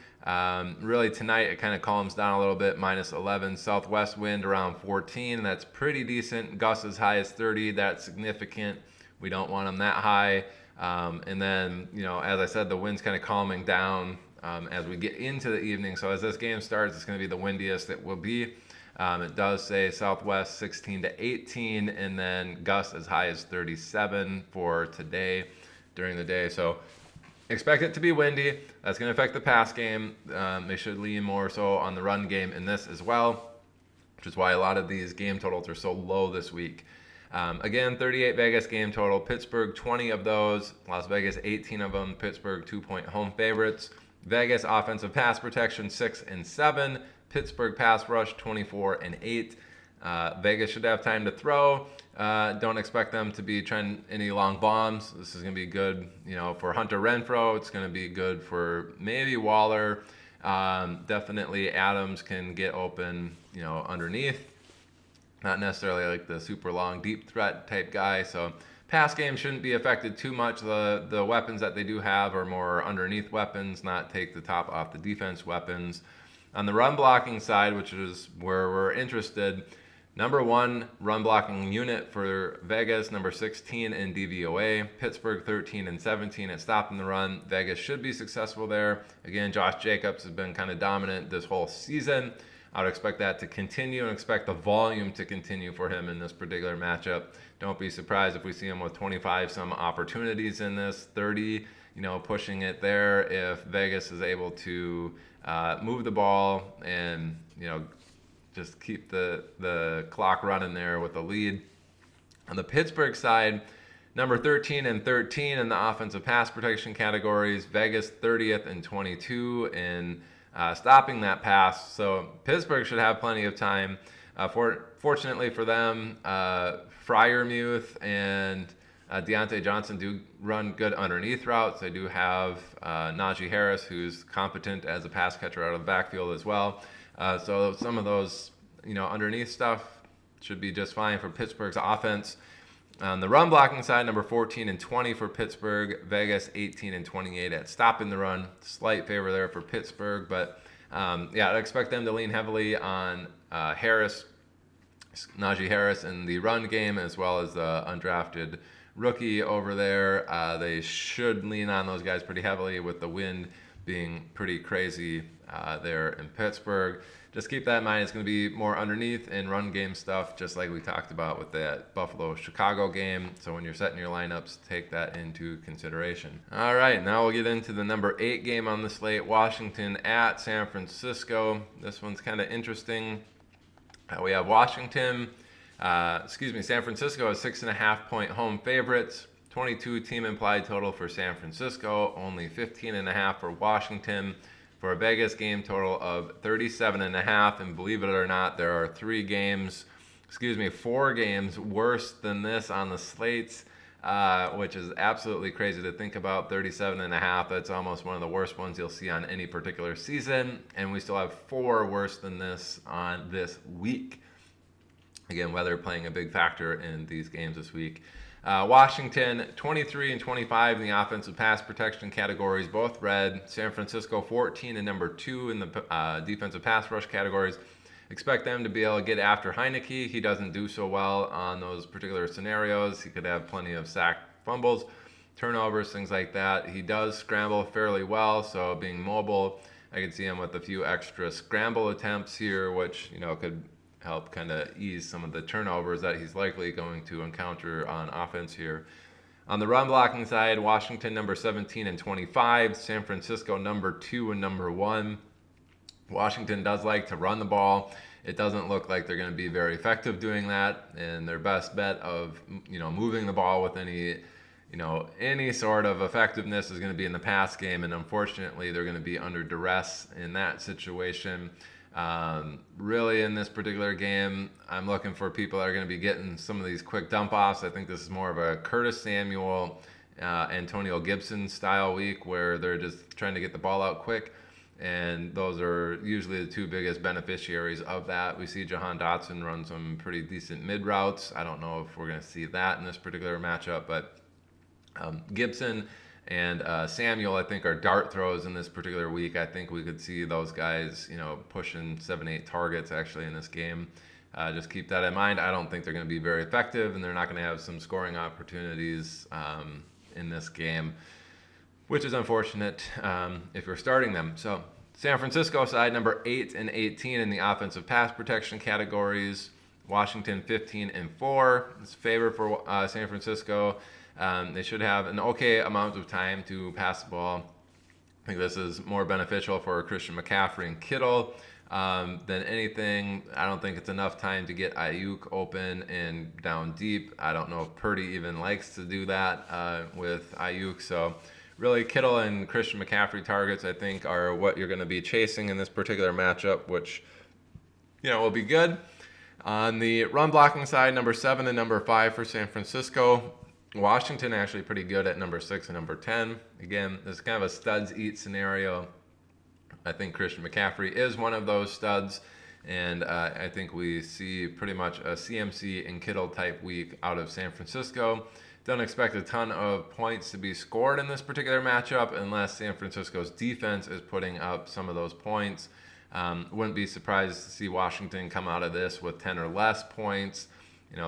Really tonight it kind of calms down a little bit, minus 11. Southwest wind around 14. That's pretty decent. Gusts as high as 30. That's significant. We don't want them that high. And then, as I said, the wind's kind of calming down as we get into the evening. So as this game starts, it's going to be the windiest it will be. It does say southwest 16 to 18, and then gusts as high as 37 for today during the day. So expect it to be windy. That's going to affect the pass game. They should lean more so on the run game in this as well, which is why a lot of these game totals are so low this week. Again, 38 Vegas game total. Pittsburgh, 20 of those. Las Vegas, 18 of them. Pittsburgh, 2-point home favorites. Vegas offensive pass protection, 6 and 7. Pittsburgh pass rush, 24 and 8. Vegas should have time to throw. Don't expect them to be trying any long bombs. This is going to be good, for Hunter Renfrow. It's going to be good for maybe Waller. Definitely Adams can get open, underneath. Not necessarily like the super long deep threat type guy. So pass game shouldn't be affected too much. The weapons that they do have are more underneath weapons, not take the top off the defense weapons. On the run blocking side, which is where we're interested, number 1 run blocking unit for Vegas, number 16 in DVOA. Pittsburgh 13 and 17 at stopping the run. Vegas should be successful there. Again, Josh Jacobs has been kind of dominant this whole season. I would expect that to continue and expect the volume to continue for him in this particular matchup. Don't be surprised if we see him with 25 some opportunities in this, 30, pushing it there if Vegas is able to move the ball and, just keep the clock running there with the lead. On the Pittsburgh side, number 13 and 13 in the offensive pass protection categories. Vegas 30th and 22 in stopping that pass. So Pittsburgh should have plenty of time. Fortunately for them, Freiermuth and Deontay Johnson do run good underneath routes. They do have Najee Harris, who's competent as a pass catcher out of the backfield as well. So some of those, underneath stuff should be just fine for Pittsburgh's offense. On the run blocking side, number 14 and 20 for Pittsburgh. Vegas 18 and 28 at stopping the run. Slight favor there for Pittsburgh, but I'd expect them to lean heavily on Najee Harris in the run game, as well as the undrafted rookie over there. They should lean on those guys pretty heavily, with the wind being pretty crazy there in Pittsburgh. Just keep that in mind. It's going to be more underneath and run game stuff, just like we talked about with that Buffalo-Chicago game. So when you're setting your lineups, take that into consideration. All right, now we'll get into the number 8 game on the slate, Washington at San Francisco. This one's kind of interesting. We have San Francisco is 6.5-point home favorites. 22 team implied total for San Francisco, only 15.5 for Washington, for a Vegas game total of 37.5. And believe it or not, there are 4 games worse than this on the slates, which is absolutely crazy to think about. 37.5, that's almost one of the worst ones you'll see on any particular season. And we still have 4 worse than this on this week. Again, weather playing a big factor in these games this week. Washington, 23 and 25 in the offensive pass protection categories, both red. San Francisco, 14 and number 2 in the defensive pass rush categories. Expect them to be able to get after Heineke. He doesn't do so well on those particular scenarios. He could have plenty of sack fumbles, turnovers, things like that. He does scramble fairly well, so being mobile, I could see him with a few extra scramble attempts here, which, could help kind of ease some of the turnovers that he's likely going to encounter on offense here. On the run blocking side, Washington number 17 and 25, San Francisco number 2 and number 1. Washington does like to run the ball. It doesn't look like they're going to be very effective doing that, and their best bet of moving the ball with any any sort of effectiveness is going to be in the pass game, and unfortunately, they're going to be under duress in that situation. Really, in this particular game, I'm looking for people that are going to be getting some of these quick dump offs. I think this is more of a Curtis Samuel, Antonio Gibson style week where they're just trying to get the ball out quick. And those are usually the two biggest beneficiaries of that. We see Jahan Dotson run some pretty decent mid routes. I don't know if we're going to see that in this particular matchup, but Gibson and Samuel, I think, are dart throws in this particular week. I think we could see those guys, pushing 7-8 targets actually in this game. Just keep that in mind. I don't think they're going to be very effective, and they're not going to have some scoring opportunities in this game, which is unfortunate if you're starting them. So San Francisco side, number 8 and 18 in the offensive pass protection categories. Washington 15 and 4. It's favor for San Francisco. They should have an okay amount of time to pass the ball. I think this is more beneficial for Christian McCaffrey and Kittle than anything. I don't think it's enough time to get Ayuk open and down deep. I don't know if Purdy even likes to do that with Ayuk. So really, Kittle and Christian McCaffrey targets, I think, are what you're going to be chasing in this particular matchup, which will be good. On the run blocking side, number 7 and number 5 for San Francisco. Washington actually pretty good at number 6 and number 10. Again, this is kind of a studs eat scenario. I think Christian McCaffrey is one of those studs, and I think we see pretty much a CMC and Kittle type week out of San Francisco. Don't expect a ton of points to be scored in this particular matchup unless San Francisco's defense is putting up some of those points. Wouldn't be surprised to see Washington come out of this with 10 or less points.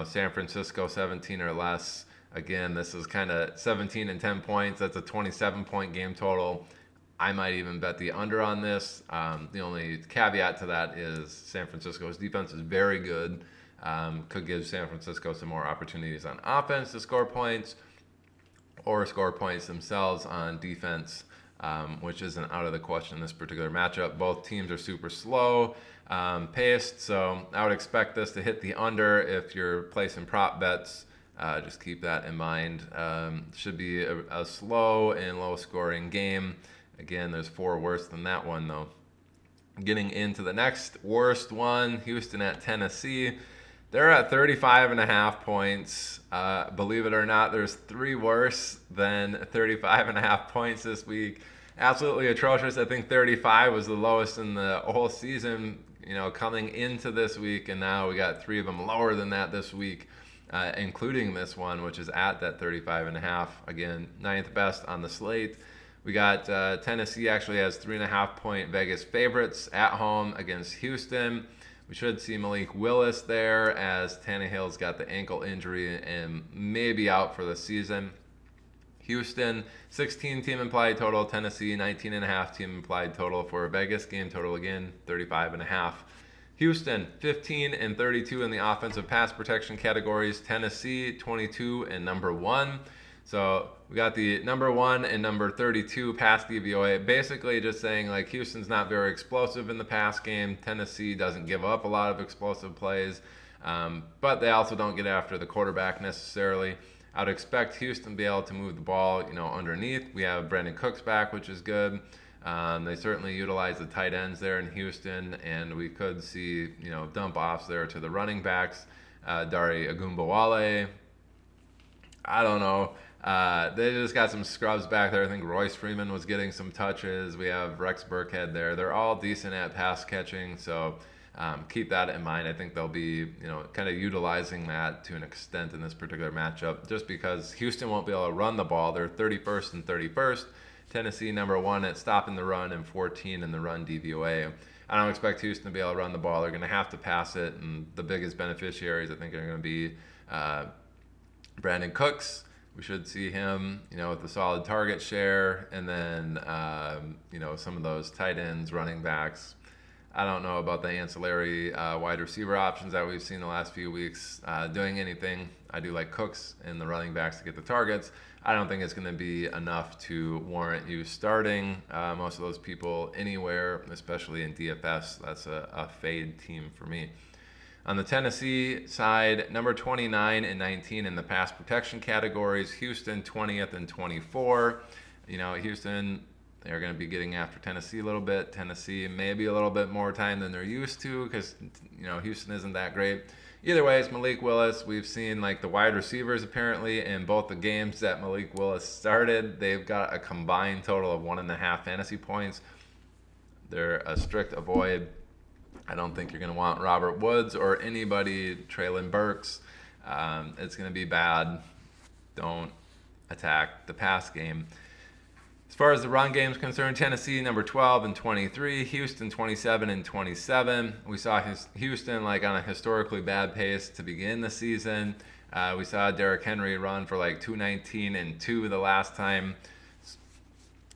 San Francisco 17 or less. Again, this is kind of 17 and 10 points. That's a 27-point game total. I might even bet the under on this. The only caveat to that is San Francisco's defense is very good. Could give San Francisco some more opportunities on offense to score points or score points themselves on defense, which isn't out of the question in this particular matchup. Both teams are super slow paced, so I would expect this to hit the under if you're placing prop bets. Just keep that in mind. Should be a slow and low-scoring game. Again, there's 4 worse than that one, though. Getting into the next worst one, Houston at Tennessee. They're at 35.5 points. Believe it or not, there's 3 worse than 35.5 points this week. Absolutely atrocious. I think 35 was the lowest in the whole season, coming into this week, and now we got 3 of them lower than that this week. Including this one, which is at that 35.5. Again, 9th best on the slate. We got Tennessee actually has 3.5-point Vegas favorites at home against Houston. We should see Malik Willis there as Tannehill's got the ankle injury and maybe out for the season. Houston, 16 team implied total. Tennessee, 19.5 team implied total for a Vegas game total again, 35.5. Houston, 15 and 32 in the offensive pass protection categories. Tennessee, 22 and number 1. So we got the number 1 and number 32 pass DVOA. Basically just saying like Houston's not very explosive in the pass game. Tennessee doesn't give up a lot of explosive plays, but they also don't get after the quarterback necessarily. I'd expect Houston to be able to move the ball, underneath. We have Brandon Cooks back, which is good. They certainly utilize the tight ends there in Houston, and we could see, dump offs there to the running backs. Dare Ogunbowale, I don't know. They just got some scrubs back there. I think Royce Freeman was getting some touches. We have Rex Burkhead there. They're all decent at pass catching, so keep that in mind. I think they'll be, kind of utilizing that to an extent in this particular matchup, just because Houston won't be able to run the ball. They're 31st and 31st. Tennessee number 1 at stopping the run and 14 in the run DVOA. I don't expect Houston to be able to run the ball. They're going to have to pass it, and the biggest beneficiaries I think are going to be Brandon Cooks. We should see him, with a solid target share, and then some of those tight ends, running backs. I don't know about the ancillary wide receiver options that we've seen the last few weeks doing anything. I do like Cooks and the running backs to get the targets. I don't think it's going to be enough to warrant you starting most of those people anywhere, especially in DFS. That's a fade team for me. On the Tennessee side, number 29 and 19 in the pass protection categories. Houston 20th and 24. Houston, they're going to be getting after Tennessee a little bit. Tennessee maybe a little bit more time than they're used to because, Houston isn't that great. Either way, it's Malik Willis. We've seen the wide receivers apparently in both the games that Malik Willis started. They've got a combined total of 1.5 fantasy points. They're a strict avoid. I don't think you're going to want Robert Woods or anybody, Treylon Burks. It's going to be bad. Don't attack the pass game. As far as the run game is concerned, Tennessee number 12 and 23, Houston 27 and 27. We saw Houston on a historically bad pace to begin the season. We saw Derrick Henry run for 219 and 2 the last time.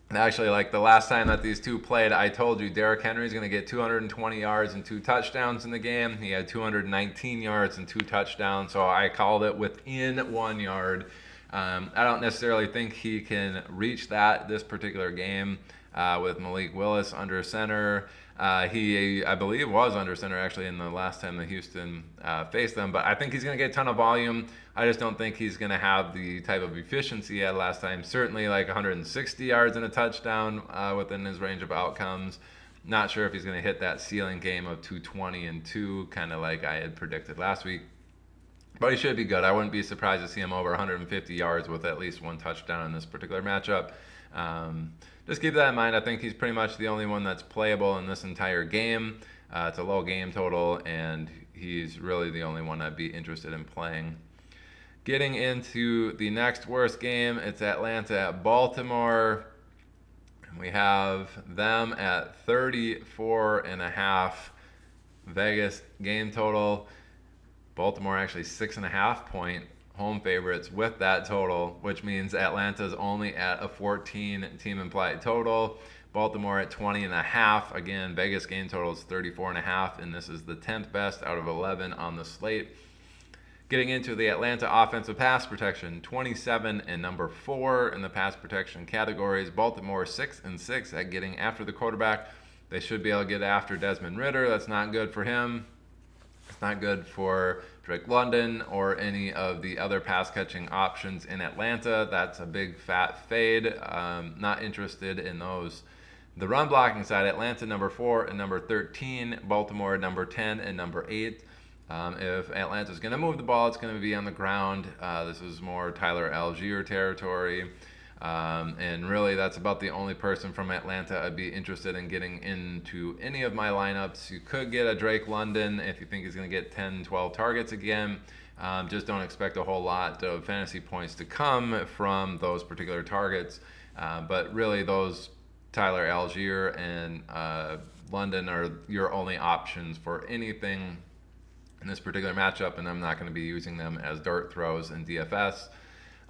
And actually, the last time that these two played, I told you Derrick Henry's going to get 220 yards and 2 touchdowns in the game. He had 219 yards and 2 touchdowns, so I called it within 1 yard. I don't necessarily think he can reach this particular game with Malik Willis under center. He, I believe, was under center actually in the last time that Houston faced them. But I think he's going to get a ton of volume. I just don't think he's going to have the type of efficiency he had last time. Certainly 160 yards and a touchdown within his range of outcomes. Not sure if he's going to hit that ceiling game of 220 and 2, kind of like I had predicted last week. But he should be good. I wouldn't be surprised to see him over 150 yards with at least 1 touchdown in this particular matchup. Just keep that in mind. I think he's pretty much the only one that's playable in this entire game. It's a low game total, and he's really the only one I'd be interested in playing. Getting into the next worst game, it's Atlanta at Baltimore. We have them at 34.5 Vegas game total. Baltimore actually 6.5 point home favorites with that total, which means Atlanta's only at a 14 team implied total. Baltimore at 20.5. Again, Vegas game total is 34.5, and this is the 10th best out of 11 on the slate. Getting into the Atlanta offensive pass protection, 27 and number 4 in the pass protection categories. Baltimore 6 and 6 at getting after the quarterback. They should be able to get after Desmond Ridder. That's not good for him. It's not good for Drake London or any of the other pass-catching options in Atlanta. That's a big fat fade. Not interested in those. The run blocking side, Atlanta number 4 and number 13. Baltimore number 10 and number 8. If Atlanta's going to move the ball, it's going to be on the ground. This is more Tyler Algier territory. And really, that's about the only person from Atlanta I'd be interested in getting into any of my lineups. You could get a Drake London if you think he's going to get 10, 12 targets again. Just don't expect a whole lot of fantasy points to come from those particular targets. But really, those Tyler Algier and London are your only options for anything in this particular matchup, and I'm not going to be using them as dart throws in DFS.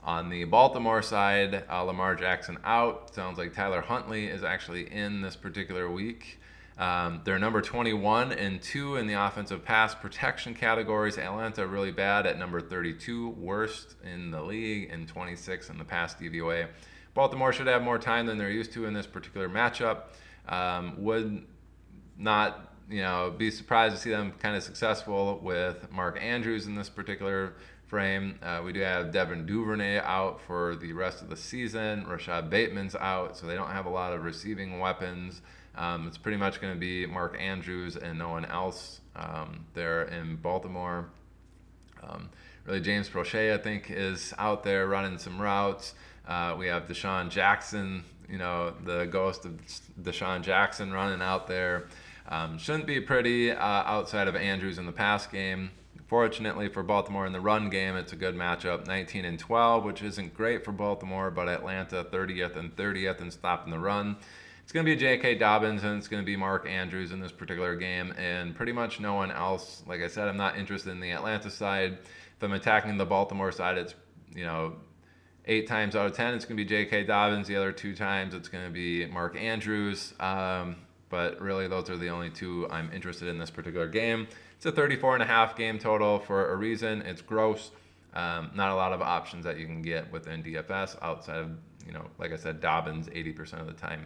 On the Baltimore side, Lamar Jackson out. Sounds like Tyler Huntley is actually in this particular week. They're number 21 and 2 in the offensive pass protection categories. Atlanta really bad at number 32, worst in the league, and 26 in the pass DVOA. Baltimore should have more time than they're used to in this particular matchup. Would not be surprised to see them kind of successful with Mark Andrews in this particular frame. We do have Devin Duvernay out for the rest of the season. Rashad Bateman's out, so they don't have a lot of receiving weapons. It's pretty much going to be Mark Andrews and no one else there in Baltimore. Really, James Prochet, I think, is out there running some routes. We have Deshaun Jackson, the ghost of Deshaun Jackson running out there. Shouldn't be pretty outside of Andrews in the pass game. Fortunately for Baltimore in the run game, it's a good matchup, 19 and 12, which isn't great for Baltimore, but Atlanta 30th and 30th in stopping the run. It's going to be J.K. Dobbins, and it's going to be Mark Andrews in this particular game, and pretty much no one else. Like I said, I'm not interested in the Atlanta side. If I'm attacking the Baltimore side, it's, 8 times out of 10, it's going to be J.K. Dobbins. The other 2 times, it's going to be Mark Andrews. But really, those are the only 2 I'm interested in this particular game. It's a 34.5 game total for a reason. It's gross. Not a lot of options that you can get within DFS outside of, like I said, Dobbins 80% of the time.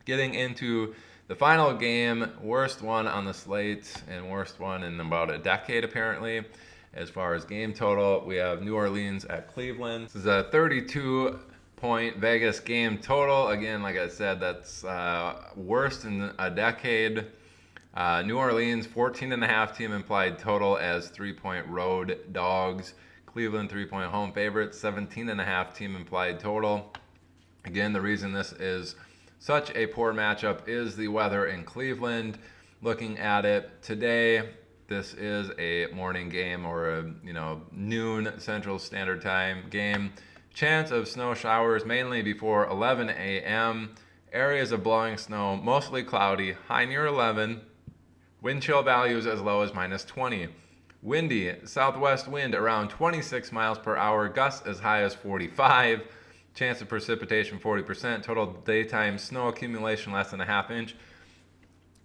Getting into The final game, worst one on the slate and worst one in about a decade apparently. As far as game total, we have New Orleans at Cleveland. This is a 32-point Vegas game total. Again, like I said, that's worst in a decade. New Orleans, 14.5 team implied total as 3-point road dogs. Cleveland, 3-point home favorites, 17.5 team implied total. Again, the reason this is such a poor matchup is the weather in Cleveland. Looking at it today, this is a morning game or a noon Central Standard Time game. Chance of snow showers mainly before 11 a.m. Areas of blowing snow, mostly cloudy, high near 11. Wind chill values as low as -20. Windy, southwest wind around 26 miles per hour, gusts as high as 45. Chance of precipitation 40%. Total daytime snow accumulation less than a half inch.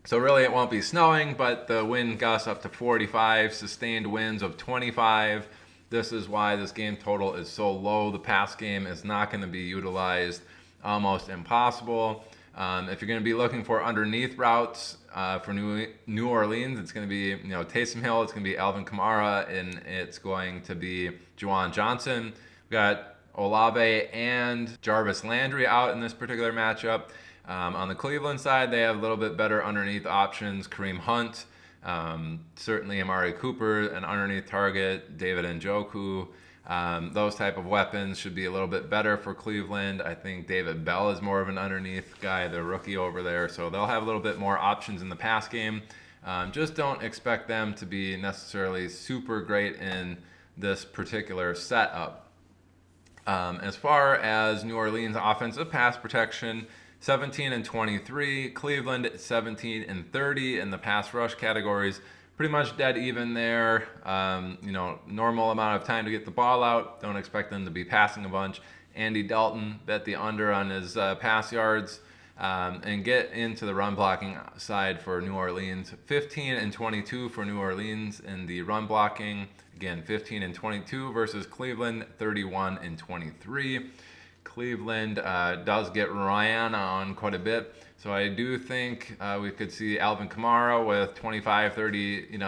So really it won't be snowing, but the wind gusts up to 45, sustained winds of 25. This is why this game total is so low. The pass game is not going to be utilized, almost impossible. If you're going to be looking for underneath routes for New Orleans, it's going to be Taysom Hill, it's going to be Alvin Kamara, and it's going to be Juwan Johnson. We got Olave and Jarvis Landry out in this particular matchup. On the Cleveland side, they have a little bit better underneath options. Kareem Hunt, certainly Amari Cooper, an underneath target. David Njoku, those type of weapons should be a little bit better for Cleveland. I think David Bell is more of an underneath guy, the rookie over there. So they'll have a little bit more options in the pass game. Just don't expect them to be necessarily super great in this particular setup. As far as New Orleans offensive pass protection, 17-23, Cleveland 17-30 in the pass rush categories. Pretty much dead even there. Normal amount of time to get the ball out. Don't expect them to be passing a bunch. Andy Dalton, bet the under on his pass yards and get into the run blocking side for New Orleans. 15-22 for New Orleans in the run blocking. Again, 15-22 versus Cleveland, 31-23. Cleveland does get Ryan on quite a bit. So I do think we could see Alvin Kamara with 25, 30,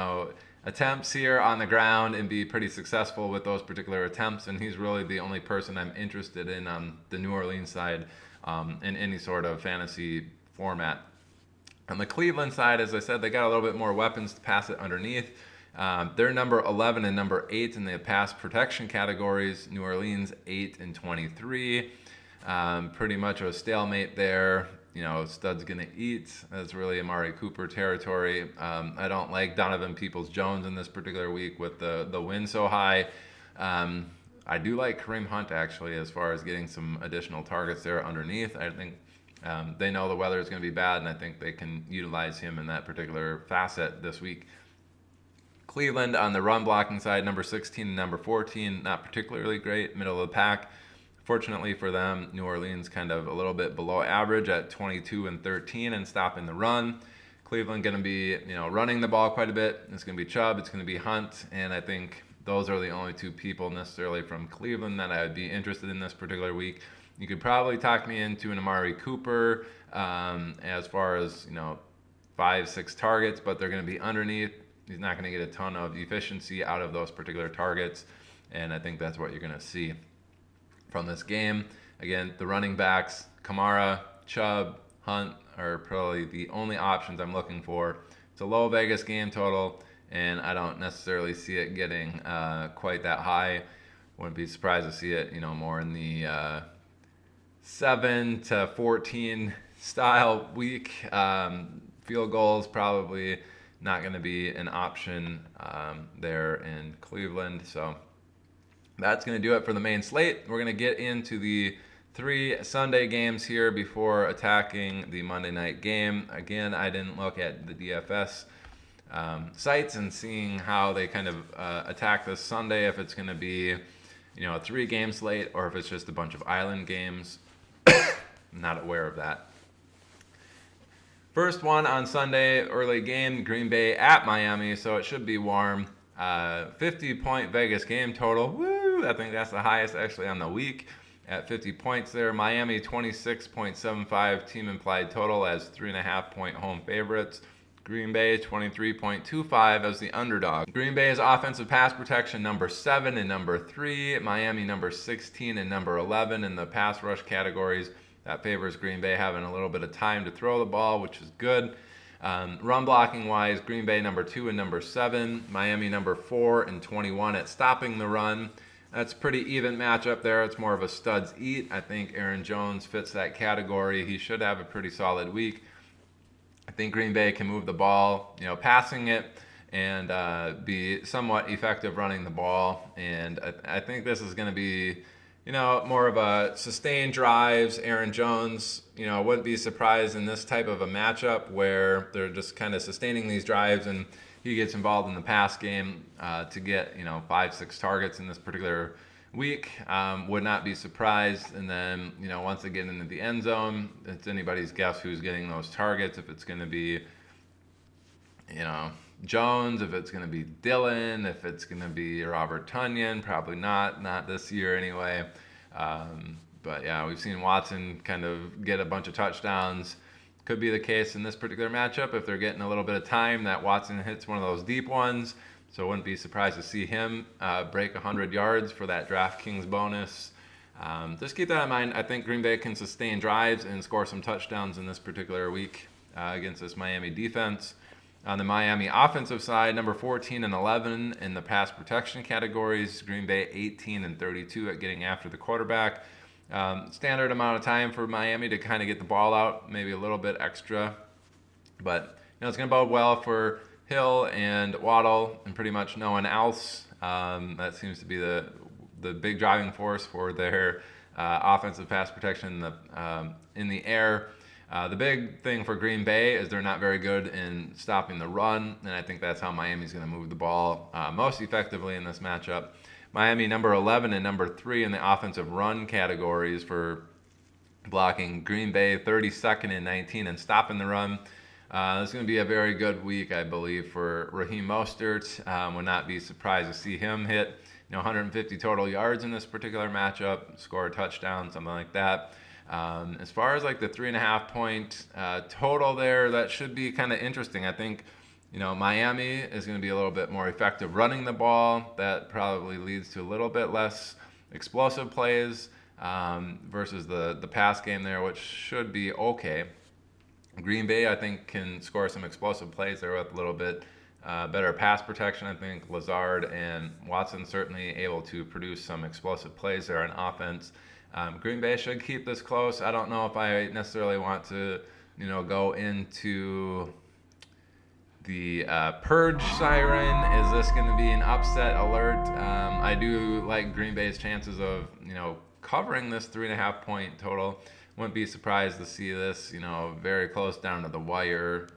attempts here on the ground and be pretty successful with those particular attempts. And he's really the only person I'm interested in on the New Orleans side in any sort of fantasy format. On the Cleveland side, as I said, they got a little bit more weapons to pass it underneath. They're number 11 and number 8 in the pass protection categories. New Orleans 8-23. Pretty much a stalemate there. Stud's gonna eat. That's really Amari Cooper territory. I don't like Donovan Peoples-Jones in this particular week with the win so high. I do like Kareem Hunt actually as far as getting some additional targets there underneath. I think they know the weather is going to be bad, and I think they can utilize him in that particular facet this week. Cleveland on the run blocking side, number 16 and number 14, not particularly great, middle of the pack. Fortunately for them, New Orleans kind of a little bit below average at 22-13 and stopping the run. Cleveland going to be, running the ball quite a bit. It's going to be Chubb, it's going to be Hunt, and I think those are the only two people necessarily from Cleveland that I would be interested in this particular week. You could probably talk me into an Amari Cooper as far as 5-6 targets, but they're going to be underneath. He's not going to get a ton of efficiency out of those particular targets, and I think that's what you're going to see from this game. Again, the running backs, Kamara, Chubb, Hunt are probably the only options I'm looking for. It's a low Vegas game total, and I don't necessarily see it getting quite that high. Wouldn't be surprised to see it, more in the 7-14 style week. Field goals probably not going to be an option there in Cleveland. So that's going to do it for the main slate. We're going to get into the 3 Sunday games here before attacking the Monday night game. Again, I didn't look at the DFS sites and seeing how they kind of attack this Sunday, if it's going to be, a 3-game slate or if it's just a bunch of island games. I'm not aware of that. First one on Sunday, early game, Green Bay at Miami, so it should be warm. 50-point Vegas game total. Woo! I think that's the highest actually on the week. at 50 points there. Miami 26.75 team implied total as 3.5-point home favorites. Green Bay 23.25 as the underdog. Green Bay's offensive pass protection number 7 and number 3. Miami number 16 and number 11 in the pass rush categories. That favors Green Bay having a little bit of time to throw the ball, which is good. Run blocking wise, Green Bay number 2 and number 7. Miami number 4 and 21 at stopping the run. That's a pretty even matchup there. It's more of a studs eat. I think Aaron Jones fits that category. He should have a pretty solid week. I think Green Bay can move the ball, passing it, and be somewhat effective running the ball. And I think this is going to be, more of a sustained drives. Aaron Jones, wouldn't be surprised in this type of a matchup where they're just kind of sustaining these drives and he gets involved in the pass game to get, 5-6 targets in this particular week. Would not be surprised. And then, once they get into the end zone, it's anybody's guess who's getting those targets. If it's going to be, Jones, if it's going to be Dillon, if it's going to be Robert Tonyan, probably not this year anyway. But yeah, we've seen Watson kind of get a bunch of touchdowns. Could be the case in this particular matchup if they're getting a little bit of time that Watson hits one of those deep ones. So I wouldn't be surprised to see him break 100 yards for that DraftKings bonus. Just keep that in mind. I think Green Bay can sustain drives and score some touchdowns in this particular week against this Miami defense. On the Miami offensive side, number 14 and 11 in the pass protection categories. Green Bay 18 and 32 at getting after the quarterback. Standard amount of time for Miami to kind of get the ball out, maybe a little bit extra. But it's going to bode well for Hill and Waddle and pretty much no one else. That seems to be the big driving force for their offensive pass protection in the air. The big thing for Green Bay is they're not very good in stopping the run, and I think that's how Miami's going to move the ball most effectively in this matchup. Miami number 11 and number 3 in the offensive run categories for blocking. Green Bay 32nd and 19 and stopping the run. This is going to be a very good week, I believe, for Raheem Mostert. Would not be surprised to see him hit 150 total yards in this particular matchup, score a touchdown, something like that. As far as like the 3.5-point total there, that should be kind of interesting. I think, Miami is going to be a little bit more effective running the ball. That probably leads to a little bit less explosive plays versus the pass game there, which should be okay. Green Bay, I think, can score some explosive plays there with a little bit better pass protection. I think Lazard and Watson certainly able to produce some explosive plays there on offense. Green Bay should keep this close. I don't know if I necessarily want to, go into the purge siren. Is this going to be an upset alert? I do like Green Bay's chances of, covering this 3.5-point total. Wouldn't be surprised to see this, very close down to the wire.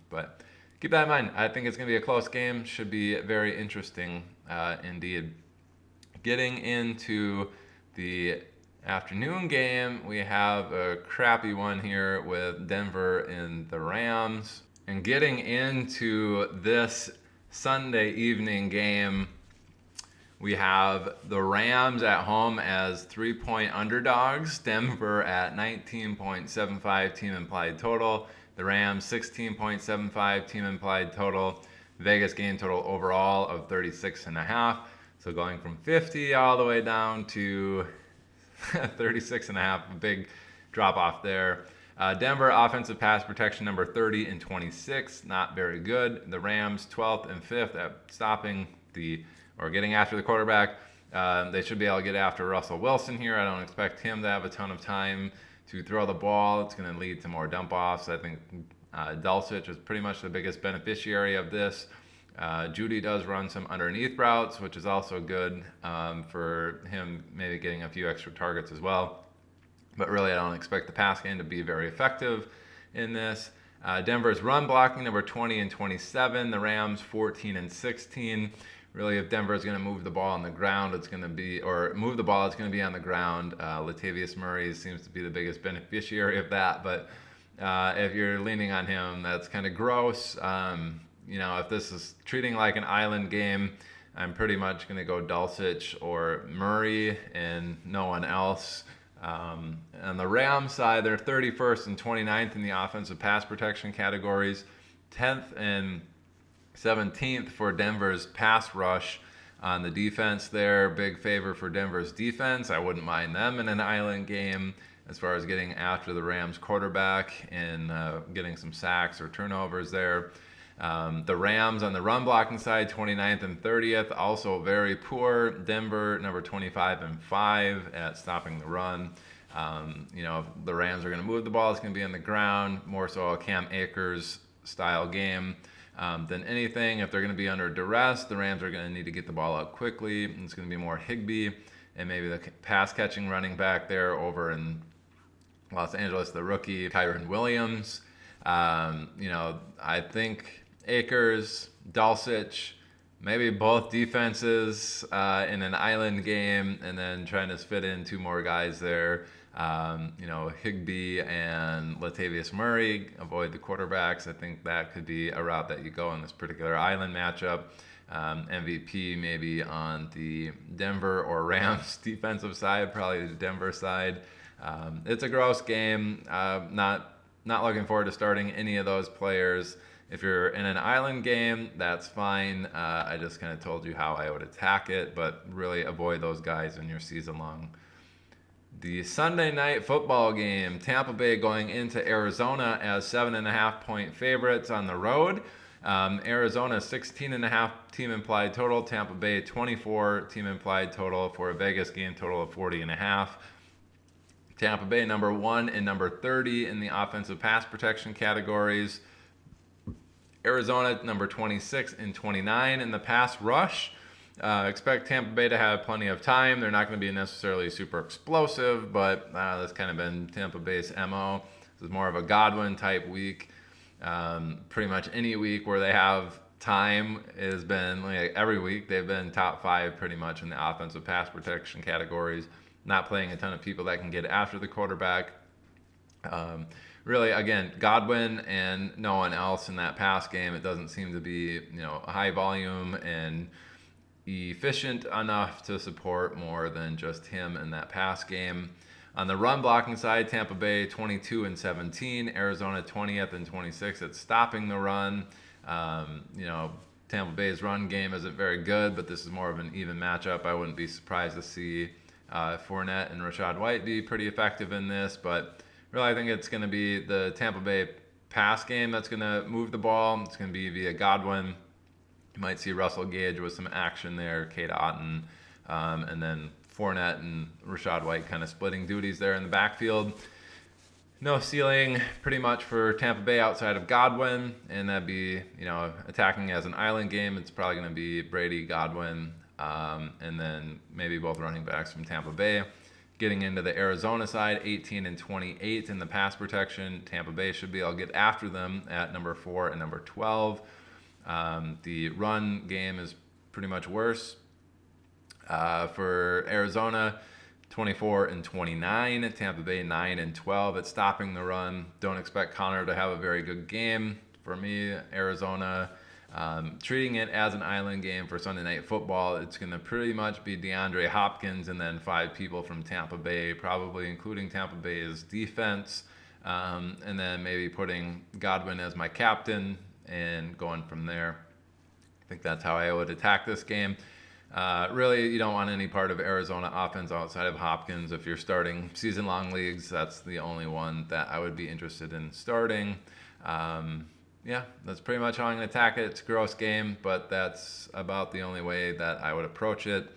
But keep that in mind. I think it's going to be a close game. Should be very interesting indeed. Getting into the afternoon game, we have a crappy one here with Denver and the Rams. And getting into this Sunday evening game, we have the Rams at home as 3-point underdogs. Denver at 19.75 team implied total. The Rams 16.75 team implied total. Vegas game total overall of 36.5. So going from 50 all the way down to 36.5, a big drop off there. Denver offensive pass protection number 30 and 26, not very good. The Rams 12th and 5th at stopping or getting after the quarterback. They should be able to get after Russell Wilson here. I don't expect him to have a ton of time to throw the ball. It's going to lead to more dump offs. I think Dulcich is pretty much the biggest beneficiary of this. Judy does run some underneath routes, which is also good for him maybe getting a few extra targets as well. But really, I don't expect the pass game to be very effective in this. Denver's run blocking number 20 and 27. The Rams 14 and 16. Really, if Denver is going to move the ball on the ground, it's going to be on the ground. Latavius Murray seems to be the biggest beneficiary of that. But if you're leaning on him, that's kind of gross. If this is treating like an island game, I'm pretty much going to go Dulcich or Murray and no one else. On the Rams side, they're 31st and 29th in the offensive pass protection categories, 10th and 17th for Denver's pass rush. On the defense there, big favor for Denver's defense. I wouldn't mind them in an island game as far as getting after the Rams quarterback and getting some sacks or turnovers there. The Rams on the run blocking side, 29th and 30th, also very poor. Denver, number 25 and 5 at stopping the run. If the Rams are going to move the ball, it's going to be on the ground, more so a Cam Akers style game than anything. If they're going to be under duress, the Rams are going to need to get the ball out quickly. It's going to be more Higbee and maybe the pass catching running back there over in Los Angeles, the rookie Kyren Williams. I think Akers, Dulcich, maybe both defenses in an island game, and then trying to fit in two more guys there. Higbee and Latavius Murray, avoid the quarterbacks. I think that could be a route that you go in this particular island matchup. MVP maybe on the Denver or Rams defensive side, probably the Denver side. It's a gross game. Not looking forward to starting any of those players. If you're in an island game, that's fine. I just kind of told you how I would attack it, but really avoid those guys in your season long. The Sunday night football game, Tampa Bay going into Arizona as 7.5 point favorites on the road. Arizona 16.5 team implied total. Tampa Bay 24 team implied total for a Vegas game total of 40.5. Tampa Bay number 1 and number 30 in the offensive pass protection categories. Arizona number 26 and 29 in the pass rush. Expect Tampa Bay to have plenty of time. They're not going to be necessarily super explosive, but that's kind of been Tampa Bay's MO. This is more of a Godwin type week. Pretty much any week where they have time has been, like every week, they've been top 5 pretty much in the offensive pass protection categories. Not playing a ton of people that can get after the quarterback. Really, again, Godwin and no one else in that pass game. It doesn't seem to be, high volume and efficient enough to support more than just him in that pass game. On the run blocking side, Tampa Bay 22 and 17, Arizona 20th and 26th at stopping the run. Tampa Bay's run game isn't very good, but this is more of an even matchup. I wouldn't be surprised to see Fournette and Rachaad White be pretty effective in this, but really I think it's going to be the Tampa Bay pass game that's going to move the ball. It's going to be via Godwin. You might see Russell Gage with some action there, Cade Otton, and then Fournette and Rachaad White kind of splitting duties there in the backfield. No ceiling pretty much for Tampa Bay outside of Godwin, and that'd be, attacking as an island game. It's probably going to be Brady, Godwin, and then maybe both running backs from Tampa Bay. Getting into the Arizona side, 18 and 28 in the pass protection. Tampa Bay should be able to get after them at number 4 and number 12. The run game is pretty much worse. For Arizona, 24 and 29. Tampa Bay 9 and 12 at stopping the run. Don't expect Connor to have a very good game. For me, Arizona, treating it as an island game for Sunday Night Football, it's going to pretty much be DeAndre Hopkins and then 5 people from Tampa Bay, probably including Tampa Bay's defense, and then maybe putting Godwin as my captain and going from there. I think that's how I would attack this game. Really, you don't want any part of Arizona offense outside of Hopkins. If you're starting season-long leagues, that's the only one that I would be interested in starting. That's pretty much how I'm going to attack it. It's a gross game, but that's about the only way that I would approach it.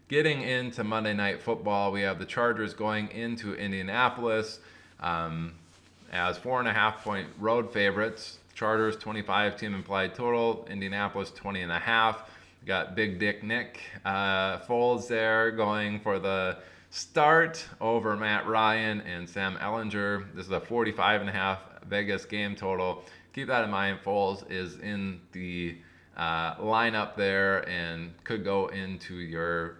Getting into Monday Night Football, we have the Chargers going into Indianapolis as 4.5 point road favorites. Chargers 25 team implied total. Indianapolis 20.5. Got Big Dick Nick Foles there going for the start over Matt Ryan and Sam Ehlinger. This is a 45.5 Vegas game total. Keep that in mind. Foles is in the lineup there and could go into your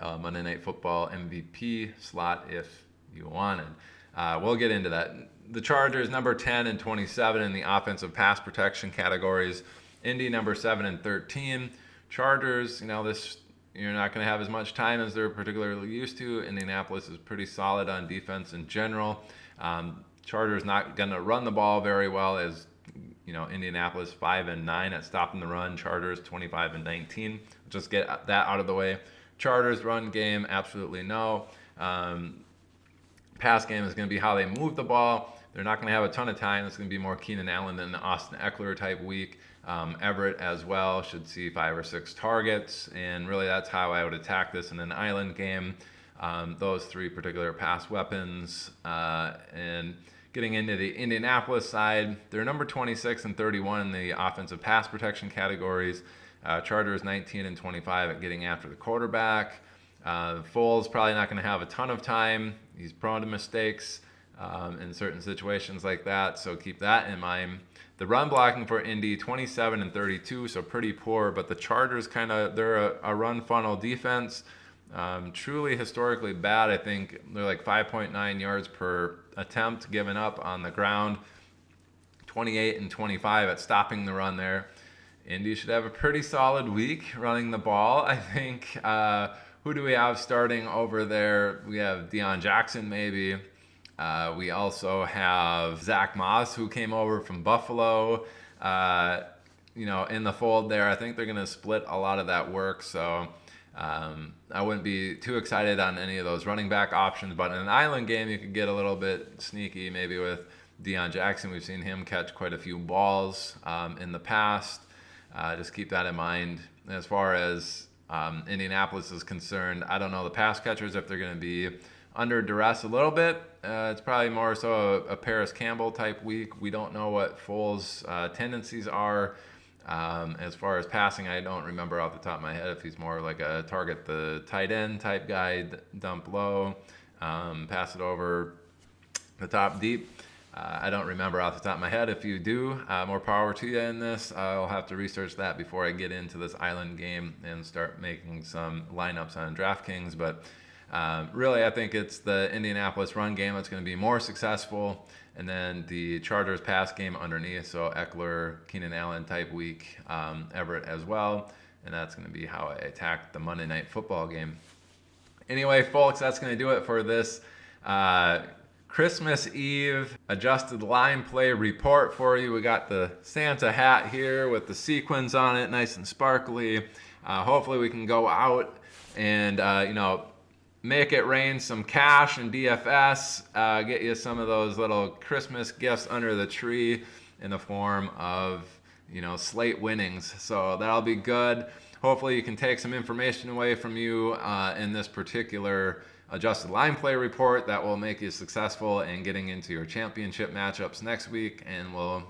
Monday Night Football MVP slot if you wanted. We'll get into that. The Chargers number 10 and 27 in the offensive pass protection categories. Indy number 7 and 13. Chargers, you're not going to have as much time as they're particularly used to. Indianapolis is pretty solid on defense in general. Chargers not going to run the ball very well, as Indianapolis 5-9 at stopping the run. Chargers 25-19. Just get that out of the way. Chargers run game, absolutely no. Pass game is going to be how they move the ball. They're not going to have a ton of time. It's going to be more Keenan Allen than the Austin Eckler type week. Everett as well should see 5 or 6 targets, and really that's how I would attack this in an island game. Those 3 particular pass weapons. And getting into the Indianapolis side, they're number 26 and 31 in the offensive pass protection categories. Chargers 19 and 25 at getting after the quarterback. Foles probably not going to have a ton of time. He's prone to mistakes in certain situations like that, so keep that in mind. The run blocking for Indy, 27 and 32, so pretty poor, but the Chargers they're a run funnel defense. Truly historically bad. I think they're like 5.9 yards per attempt given up on the ground, 28 and 25 at stopping the run there. Indy should have a pretty solid week running the ball. I think, who do we have starting over there? We have Deion Jackson maybe. We also have Zach Moss, who came over from Buffalo, in the fold there. I think they're going to split a lot of that work, so I wouldn't be too excited on any of those running back options. But in an island game, you could get a little bit sneaky maybe with Deion Jackson. We've seen him catch quite a few balls in the past. Just keep that in mind. As far as Indianapolis is concerned, I don't know the pass catchers if they're going to be under duress a little bit. It's probably more so a Paris Campbell type week. We don't know what Foles' tendencies are. As far as passing, I don't remember off the top of my head if he's more like a target the tight end type guy, dump low, pass it over the top deep. I don't remember off the top of my head. If you do, more power to you in this. I'll have to research that before I get into this island game and start making some lineups on DraftKings. But really, I think it's the Indianapolis run game that's going to be more successful, and then the Chargers pass game underneath. So Eckler, Keenan Allen type week, Everett as well, and that's going to be how I attack the Monday Night Football game. Anyway, folks, that's going to do it for this Christmas Eve adjusted line play report for you. We got the Santa hat here with the sequins on it, nice and sparkly. Hopefully we can go out and make it rain some cash and DFS, get you some of those little Christmas gifts under the tree in the form of slate winnings. So that'll be good. Hopefully you can take some information away from you in this particular adjusted line play report that will make you successful in getting into your championship matchups next week, and we'll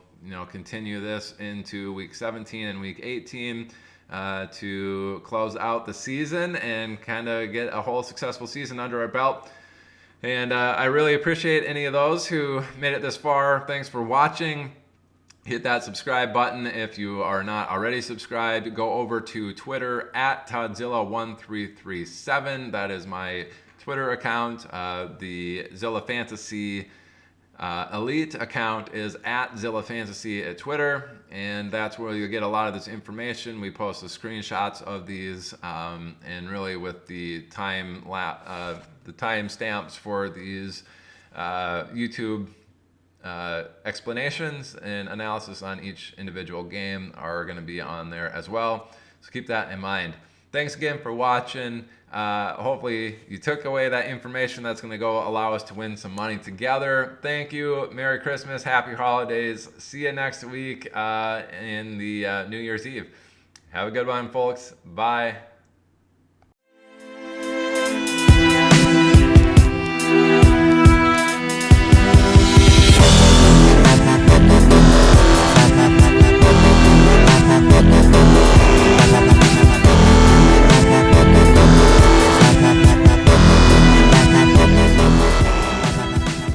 continue this into week 17 and week 18 to close out the season and kind of get a whole successful season under our belt. And I really appreciate any of those who made it this far. Thanks for watching. Hit that subscribe button if you are not already subscribed. Go over to Twitter at Todzilla1337. That is my Twitter account. The Zilla Fantasy Elite account is at Zilla Fantasy at Twitter, and that's where you'll get a lot of this information. We post the screenshots of these, and really with the time stamps for these YouTube explanations and analysis on each individual game are going to be on there as well. So keep that in mind. Thanks again for watching. Hopefully you took away that information that's going to go allow us to win some money together. Thank you. Merry Christmas. Happy holidays. See you next week in the New Year's Eve. Have a good one, folks. Bye.